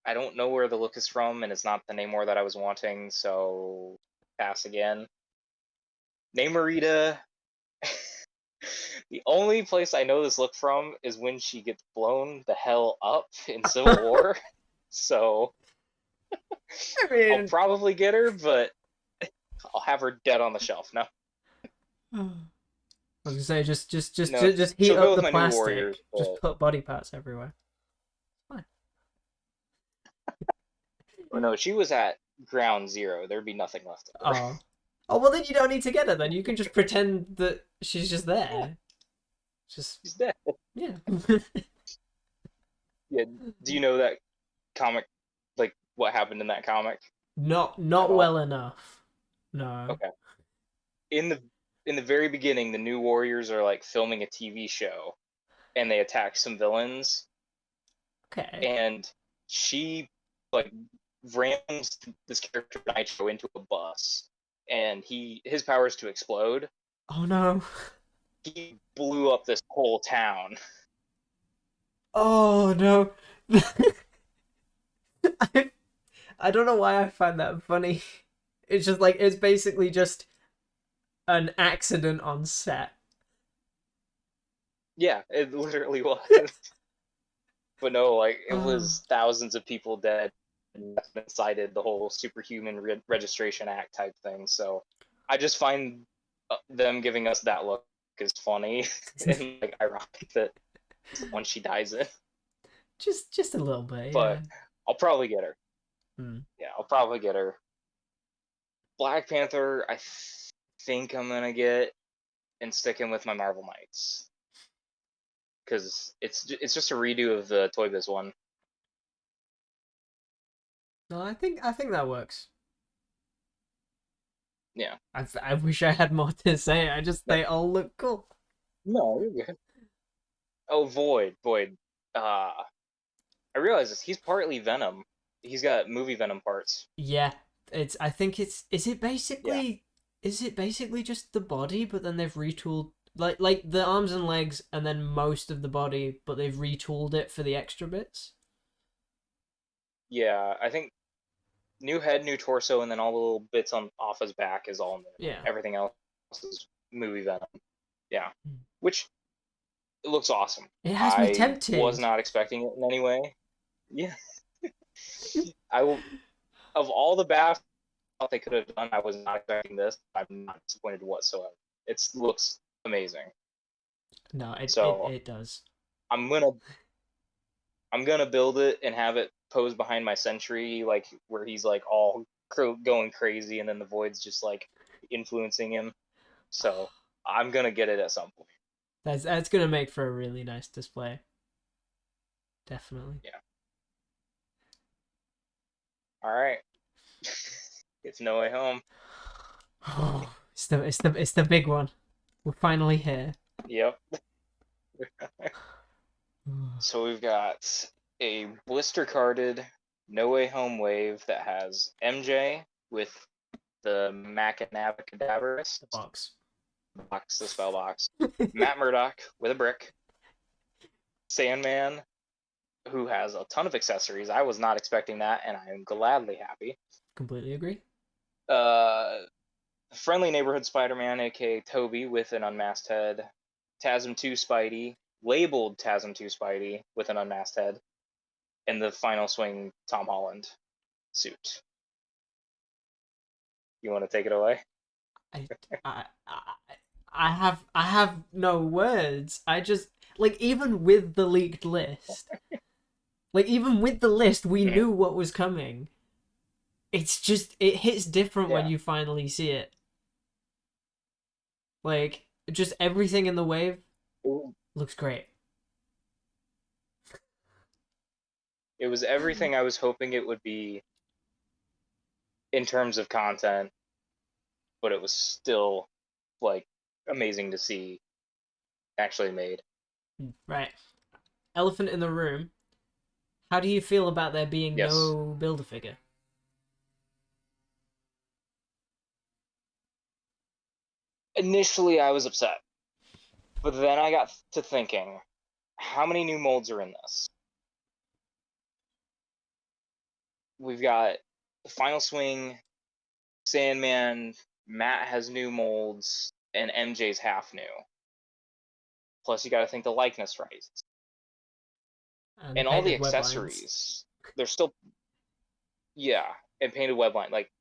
I don't know where the look is from, and it's not the Namor that I was wanting. So pass again. Namorita. The only place I know this look from is when she gets blown the hell up in Civil War. So I I'll mean, probably get her, but I'll have her dead on the shelf. No, I was gonna say no, just heat she'll go up with the my new Warriors, plastic. Just but put body parts everywhere. Fine. or no, she was at ground zero. There'd be nothing left of her. Oh. Oh well, then you don't need to get her. Then you can just pretend that she's just Yeah, there. Just she's dead. yeah. Yeah. Do you know that comic? Like what happened in that comic at Not all? well enough. No. Okay. In the very beginning, the new Warriors are like filming a TV show, and they attack some villains, Okay. and she like rams this character Nitro into a bus, and his power is to explode. Oh no. He blew up this whole town. Oh no. I I don't know why I find that funny. It's just like it's basically just an accident on set. Yeah, it literally was. But no, like it Oh. was thousands of people dead, and that's been cited the whole Superhuman Registration Act type thing. So I just find them giving us that look is funny and like ironic that it's the one she dies in. Just a little bit, yeah. But I'll probably get her. Hmm. Yeah, I'll probably get her. Black Panther, think I'm gonna get and sticking with my Marvel Knights because it's just a redo of the Toy Biz one. No, I think that works. Yeah. I wish I had more to say. They all look cool. No, you're good. Oh, Void. Uh, I realize this. He's partly Venom. He's got movie Venom parts. Yeah, it's. I think it's. Yeah. Is it basically just the body, but then they've retooled like the arms and legs, and then most of the body, but they've retooled it for the extra bits. Yeah, I think new head, new torso, and then all the little bits on off his back is all new. Yeah. Everything else is movie Venom. Yeah, Hmm. which it looks awesome. It has me I was tempted. not expecting it in any way. Yeah, of all the baths I thought they could have done, I was not expecting this. I'm not disappointed whatsoever. It looks amazing. No, So it does. I'm gonna build it and have it posed behind my sentry, like where he's like all going crazy, and then the void's just like influencing him. So I'm gonna get it at some point. That's gonna make for a really nice display. Definitely. Yeah. All right. It's No Way Home. Oh, it's the big one. We're finally here. Yep. So we've got a blister carded No Way Home wave that has MJ with the Machinabacadaverist The box. box, the spell box, Matt Murdock with a brick, Sandman, who has a ton of accessories. I was not expecting that, and I am gladly happy. Completely agree. Friendly Neighborhood Spider-Man, aka Toby, with an unmasked head, TASM 2 Spidey, labeled TASM 2 Spidey with an unmasked head, and the Final Swing Tom Holland suit. You want to take it away? I, I, I have no words. I just like even with the leaked list, we Mhm. knew what was coming. It's just it hits different when Yeah. you finally see it. Like just everything in the wave looks great. It was everything I was hoping it would be in terms of content, but it was still like amazing to see actually made. Right. Elephant in the room. How do you feel about there being Yes. no Build-A-Figure? Initially, I was upset, but then I got to thinking, how many new molds are in this? We've got the Final Swing, Sandman, Matt has new molds, and MJ's half new. Plus, you got to think the likeness rights And the and all the painted web lines. accessories. They're still, yeah, and painted web line. Like,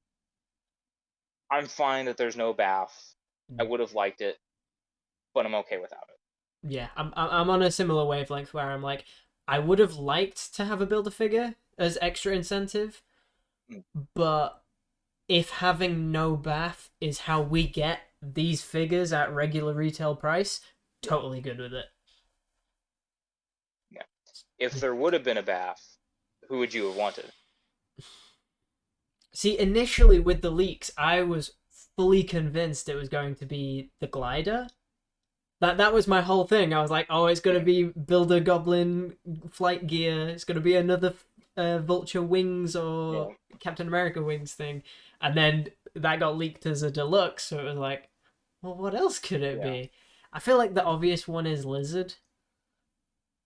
I'm fine that there's no bath. I would have liked it, but I'm okay without it. Yeah, I'm on a similar wavelength where I'm like, I would have liked to have a Build-A-Figure as extra incentive, Mm. but if having no bath is how we get these figures at regular retail price, totally good with it. Yeah. If there would have been a bath, who would you have wanted? See, initially with the leaks, I was fully convinced it was going to be the glider. That was my whole thing. I was like, oh, it's gonna be Builder Goblin flight gear. It's gonna be another Vulture wings or Yeah. Captain America wings thing, and then that got leaked as a deluxe. So it was like, well, what else could it Yeah. be? I feel like the obvious one is Lizard,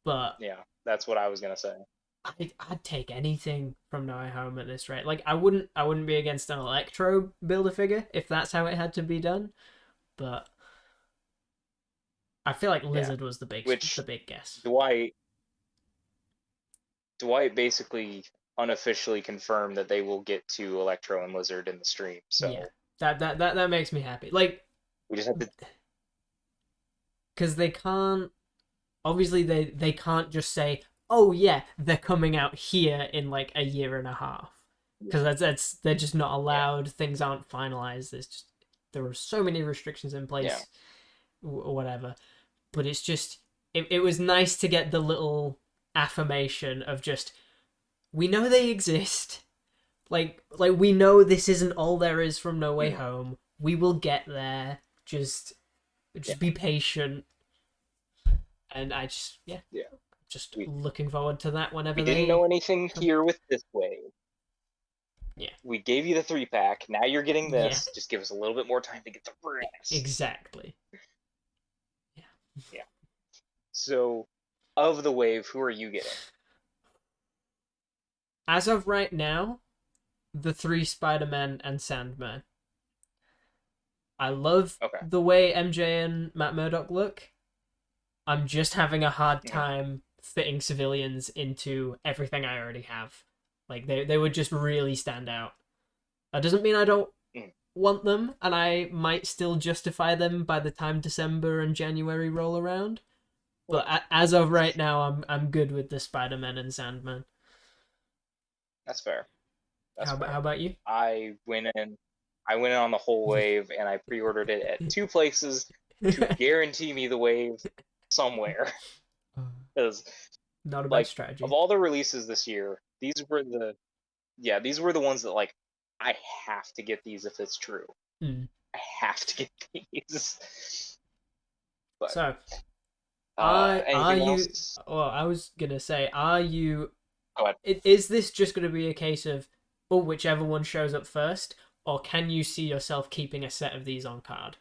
but Yeah. That's what I was gonna say. I'd take anything from No Way Home at this rate. Like I wouldn't be against an Electro Build-A-Figure if that's how it had to be done, but I feel like Yeah. Lizard was the Which big guess. Dwight basically unofficially confirmed that they will get to Electro and Lizard in the stream. Yeah, So that makes me happy. Like, we just have to. because they can't. Obviously, they can't just say, "Oh yeah, they're coming out here in like a year and a half," because that's they're just not allowed. Yeah. Things aren't finalized. There are so many restrictions in Yeah. place, or whatever. But it's just it was nice to get the little affirmation of just we know they exist. Like we know this isn't all there is from No Way Mhm. Home. We will get there. Just Yeah. be patient. And I just Yeah. just We looking forward to that whenever we didn't know they anything come. here with this wave. Yeah. We gave you the 3-pack. Now you're getting Yeah. this. Just give us a little bit more time to get the rest. Exactly. Yeah. Yeah. So, of the wave, who are you getting? As of right now, the 3 Spider-Men and Sandman. I love Okay. the way MJ and Matt Murdock look. I'm just having a hard Mhm. time fitting civilians into everything I already have. Like, they would just really stand out. That doesn't mean I don't Mhm. want them, and I might still justify them by the time December and January roll around. But as of right now, I'm good with the Spider-Man and Sandman. That's fair. That's fair. How about you? I went in on the whole wave, and I pre-ordered it at 2 places to guarantee me the wave somewhere. Because Not a bad like of strategy. all the releases this year, these were the ones that like I have to get these if it's true. Mm. I have to get these. But So, are anything you? else? Well, I was gonna say, are you? Go ahead. Is this just gonna be a case of, oh, whichever one shows up first, or can you see yourself keeping a set of these on card,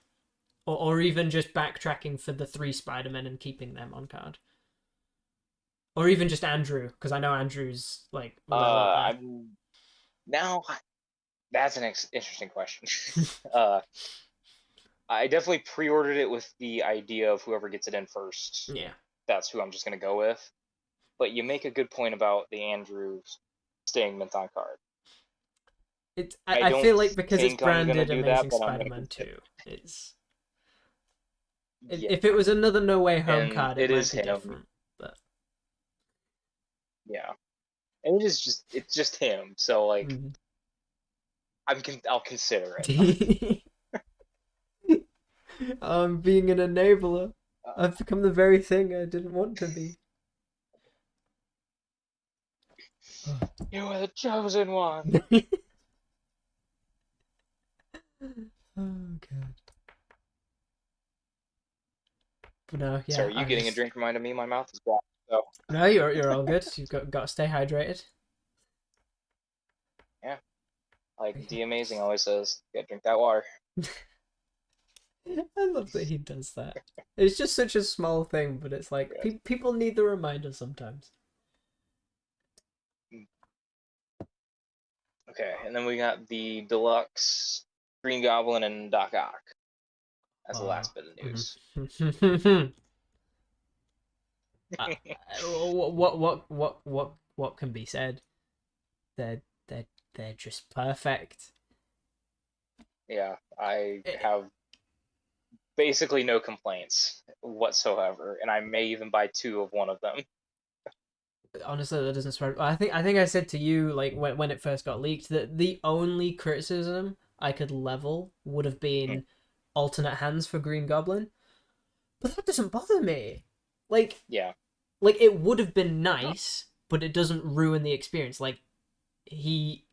or even just backtracking for the 3 Spider-Men and keeping them on card, or even just Andrew, because I know Andrew's like well up there. I'm now. That's an interesting question. I definitely pre-ordered it with the idea of whoever gets it in first. Yeah. That's who I'm just gonna go with. But you make a good point about the Andrews staying mint on card. I don't feel like because it's think I'm gonna branded do Amazing that, but I'm gonna Spider-Man consider 2, it's Yeah, if it was another No Way Home and card, it it might is be him. different. But Yeah, and it's just him. So like, I'll consider it. I'm being an enabler. I've become the very thing I didn't want to be. You are the chosen one. Oh god. But no, yeah. So are you getting a drink? Reminded me, my mouth is dry. So No, you're all good. You've got to stay hydrated. yeah, like D Amazing always says, you gotta drink that water. I love that he does that. It's just such a small thing, but it's like Yeah. people need the reminder sometimes. Okay, and then we got the deluxe Green Goblin and Doc Ock as the last bit of news. What can be said? They're they're just perfect. Yeah, I have basically no complaints whatsoever, and I may even buy 2 of one of them. Honestly, that doesn't surprise me. I think I said to you like when it first got leaked that the only criticism I could level would have been alternate hands for Green Goblin, but that doesn't bother me. Like Yeah, it would have been nice, but it doesn't ruin the experience. Like he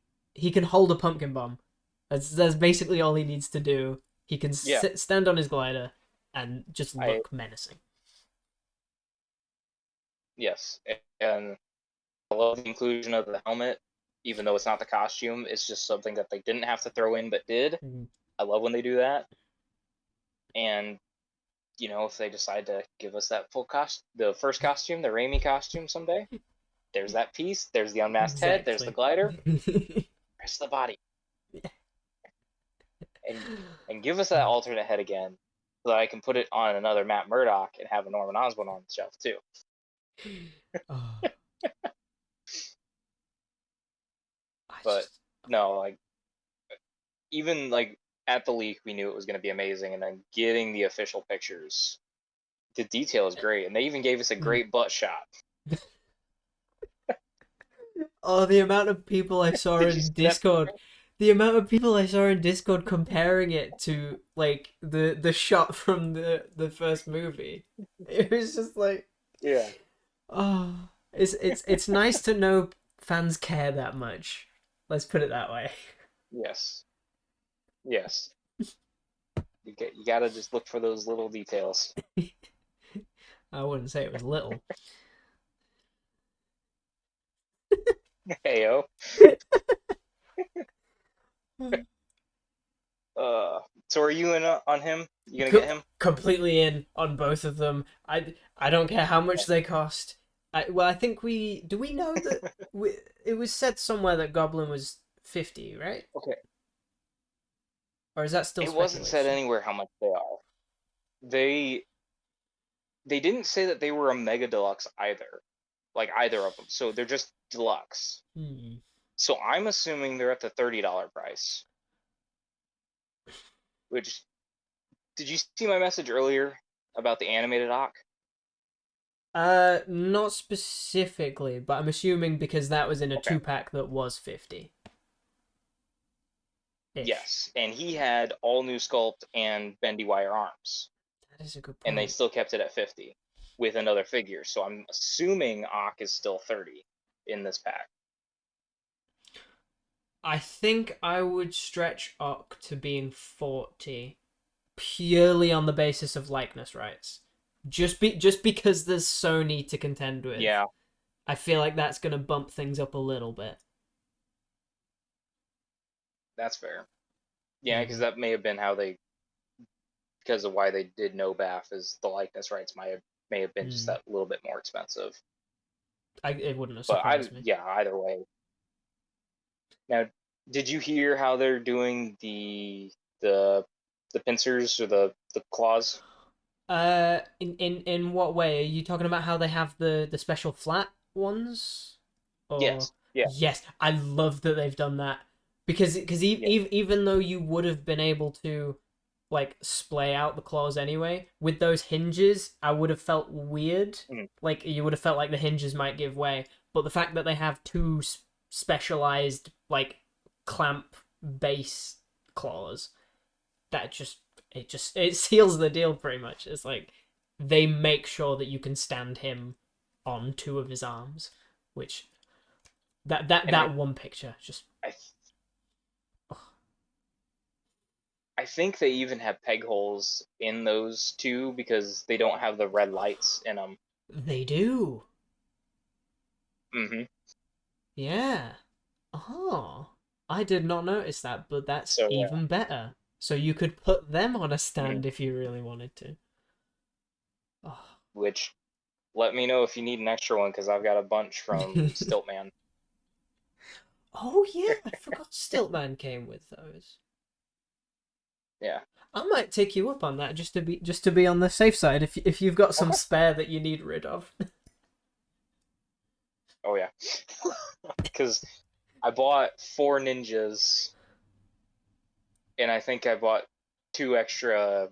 can hold a pumpkin bomb. That's basically all he needs to do. He can stand on his glider and just look menacing. Yes, and I love the inclusion of the helmet, even though it's not the costume. It's just something that they didn't have to throw in, but did. I love when they do that. And you know, if they decide to give us that the first costume, the Raimi costume someday, there's that piece. There's the unmasked head. There's the glider. There's the body. And give us that alternate head again, so that I can put it on another Matt Murdock and have a Norman Osborn on the shelf too. Oh. But no, like even like at the leak, we knew it was going to be amazing, and then getting the official pictures, the detail is great, and they even gave us a great butt shot. Oh, the amount of people I saw in Discord. The amount of people I saw in Discord comparing it to like the shot from the first movie. It was just like, yeah. Oh, it's nice to know fans care that much. Let's put it that way. Yes. Yes. You gotta just look for those little details. I wouldn't say it was little. Heyo. So are you in on him? You gonna get him? Completely in on both of them. I don't care how much they cost. I think we know that it was said somewhere that Goblin was 50, right? Okay. Or is that still It wasn't said speculation? anywhere how much they are. They didn't say that they were a mega deluxe either, like either of them. So they're just deluxe. Hmm. So I'm assuming they're at the $30 price. Which, did you see my message earlier about the animated Ock? Not specifically, but I'm assuming because that was in a Okay. 2-pack that was 50. Ish. Yes, and he had all new sculpt and bendy wire arms, That is a good and they point. still kept it at 50 with another figure. So I'm assuming Ock is still 30 in this pack. I think I would stretch Ock to being 40 purely on the basis of likeness rights. Just because there's Sony to contend with. Yeah, I feel like that's going to bump things up a little bit. that's fair. Yeah, because that may have been how they, because of why they did no BAF, is the likeness rights may have been just that little bit more expensive. It wouldn't have But surprised me. yeah, either way. Now, did you hear how they're doing the pincers or the claws? In what way? Are you talking about how they have the special flat ones? Or Yes. Yeah. yes, I love that they've done that because Yeah. even though you would have been able to like splay out the claws anyway with those hinges, I would have felt weird. Mhm. Like you would have felt like the hinges might give way, but the fact that they have two specialized like clamp base claws, that it seals the deal pretty much. It's like they make sure that you can stand him on two of his arms, which that one picture just I I think they even have peg holes in those too because they don't have the red lights in them. they do. Mm-hmm. Yeah. Oh, I did not notice that, but that's So yeah. even better. So you could put them on a Mhm. stand if you really wanted to. Oh. Which, let me know if you need an extra one because I've got a bunch from Stiltman. Oh yeah, I forgot Stiltman came with those. Yeah. I might take you up on that just to be on the safe side if you've got some Okay. spare that you need rid of. Oh yeah. Because I bought 4 ninjas, and I think I bought 2 extra.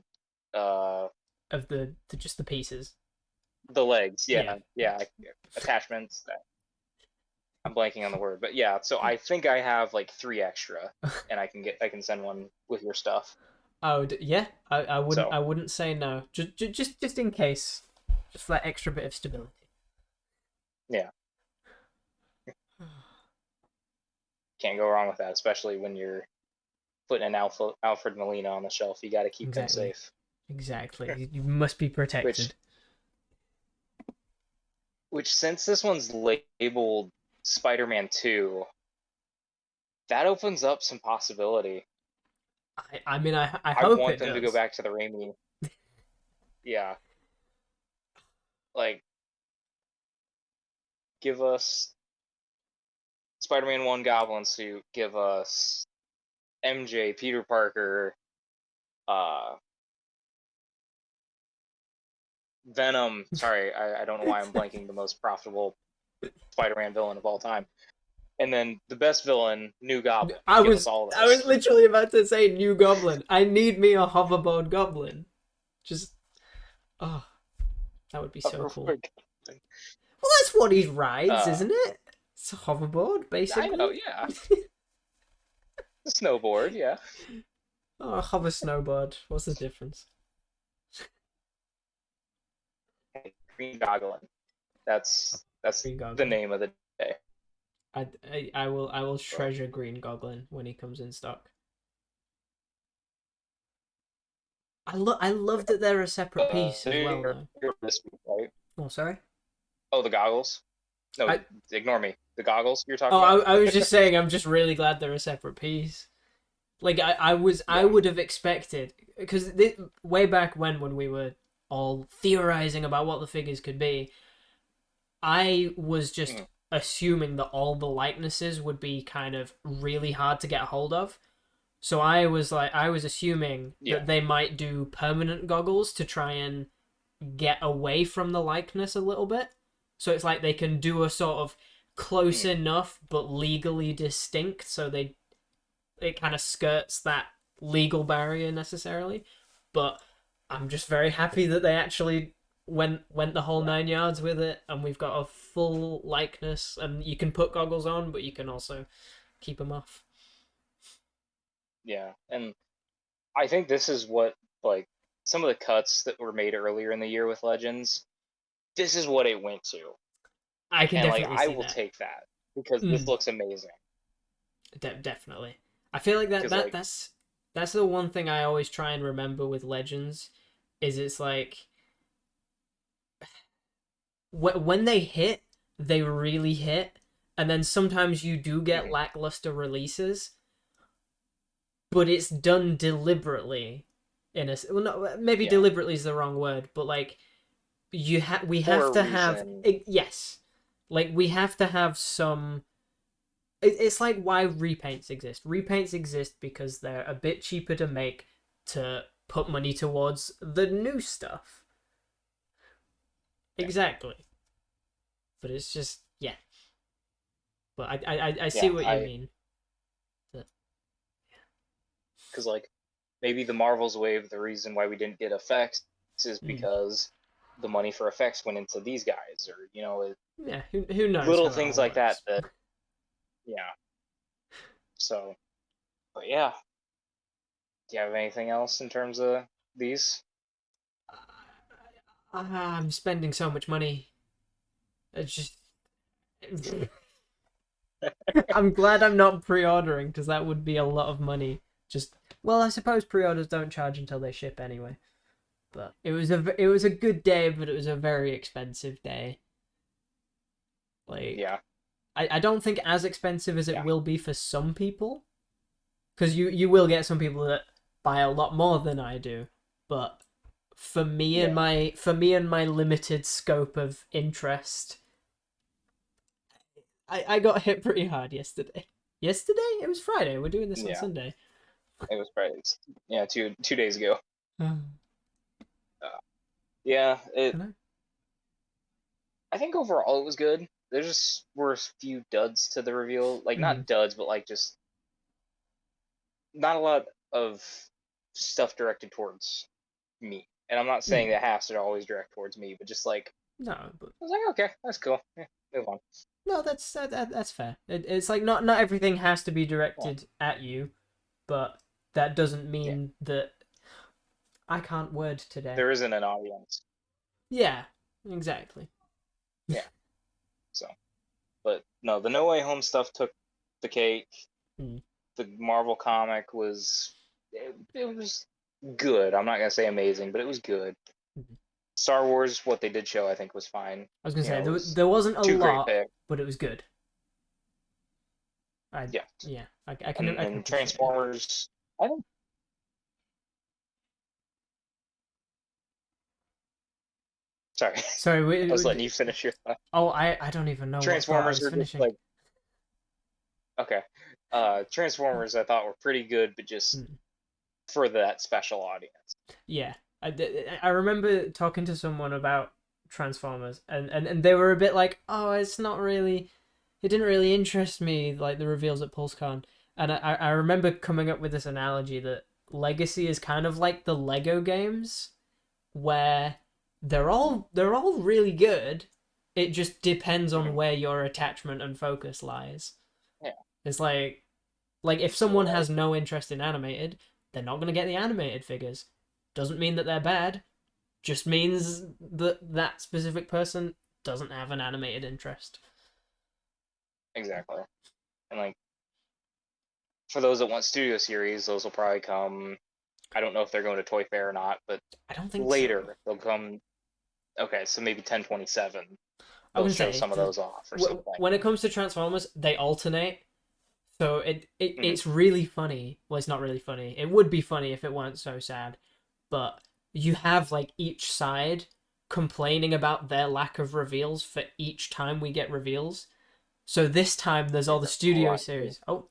Of the just the pieces. The legs. Yeah. Yeah. Attachments. I'm blanking on the word, but yeah. So I think I have like 3 extra, and I can send one with your stuff. Oh yeah, So I wouldn't say no. Just in case, just that extra bit of stability. yeah, can't go wrong with that, especially when you're putting an Alfred Molina on the shelf. You got to keep him Exactly. safe. Exactly. You must be protected. Which since this one's labeled Spider-Man 2, that opens up some possibility. I mean, I I hope want it them to go does. back to the Raimi. Yeah, like give us Spider-Man 1 Goblin suit, give us MJ, Peter Parker, uh, Venom. Sorry, I don't know why I'm blanking the most profitable Spider-Man villain of all time. And then the best villain, New Goblin. Give us all I was those. literally about to say new goblin. I need me a hoverboard goblin. Just oh, that would be so cool. Well, that's what he rides, isn't it? It's a hoverboard, I know, basically. yeah. Snowboard, yeah. Oh, a hover snowboard. What's the difference? Green Goblin. That's Green the goblin. name of the day. I will treasure Green Goblin when he comes in stock. I love that they're a separate piece as well though. This week, right? Oh, sorry. Oh, the goggles. No, I ignore me. The goggles you're talking oh about. I was just saying I'm just really glad they're a separate piece. Like I Yeah. would have expected because way back when we were all theorizing about what the figures could be, I was just assuming that all the likenesses would be kind of really hard to get a hold of. So I was assuming Yeah. that they might do permanent goggles to try and get away from the likeness a little bit. So it's like they can do a sort of close enough but legally distinct, so it kind of skirts that legal barrier necessarily. But I'm just very happy that they actually went the whole 9 yards with it, and we've got a full likeness, and you can put goggles on, but you can also keep them off. Yeah, and I think this is what, like, some of the cuts that were made earlier in the year with Legends, this is what it went to. I can And, like, definitely I see will that. take that, because this looks amazing. Definitely. I feel like Like, that's the one thing I always try and remember with Legends, is it's like when they hit, they really hit, and then sometimes you do get lackluster releases, but it's done deliberately. Well, no, maybe deliberately is the wrong word, but like we have to have yes, like we have to have some. It's like why repaints exist. Repaints exist because they're a bit cheaper to make, to put money towards the new stuff. Exactly. But it's just, yeah. But I see what you mean. Because, like, maybe the Marvel's wave, the reason why we didn't get effects is because the money for effects went into these guys, or, you know, yeah, who knows? Little things like that, yeah. So, but yeah. Do you have anything else in terms of these? I'm spending so much money. It's just. I'm glad I'm not pre-ordering, because that would be a lot of money. Well, I suppose pre-orders don't charge until they ship anyway. But it was a good day, but it was a very expensive day. Like, Yeah. I don't think as expensive as it will be for some people, because you will get some people that buy a lot more than I do. But for me and my limited scope of interest, I got hit pretty hard yesterday. Yesterday? It was Friday. We're doing this on Sunday. It was Friday. Yeah, two days ago. Yeah, I think overall it was good. There just were a few duds to the reveal. Like, not duds, but like just not a lot of stuff directed towards me. And I'm not saying that has to always direct towards me, but just like, no, but I was like, okay, that's cool. Yeah, move on. No, that's fair. It's like not everything has to be directed at you, but that doesn't mean that I can't word today. There isn't an audience. Yeah, exactly. Yeah. So, but no, the No Way Home stuff took the cake. The Marvel comic was it was good. I'm not gonna say amazing, but it was good. Star Wars, what they did show, I think was fine. I was gonna say there wasn't a lot, but it was good. I can. And Transformers, I don't. Sorry, I was letting you finish your thought. Oh, I don't even know. Transformers what were just like. Okay, Transformers I thought were pretty good, but just for that special audience. Yeah, I remember talking to someone about Transformers, and they were a bit like, oh, it didn't really interest me, like the reveals at PulseCon. And I remember coming up with this analogy that Legacy is kind of like the Lego games, where they're all really good. It just depends on where your attachment and focus lies. Yeah. It's like if someone has no interest in animated, they're not going to get the animated figures. Doesn't mean that they're bad. Just means that specific person doesn't have an animated interest. Exactly. And like, for those that want Studio Series, those will probably come. I don't know if they're going to Toy Fair or not, but I don't think later they'll come. Okay, so maybe 10/27. They'll show some of those off or something. When it comes to Transformers, they alternate. So it's really funny. Well, it's not really funny. It would be funny if it weren't so sad. But you have like each side complaining about their lack of reveals for each time we get reveals. So this time there's all the That's a studio lot. series. Oh,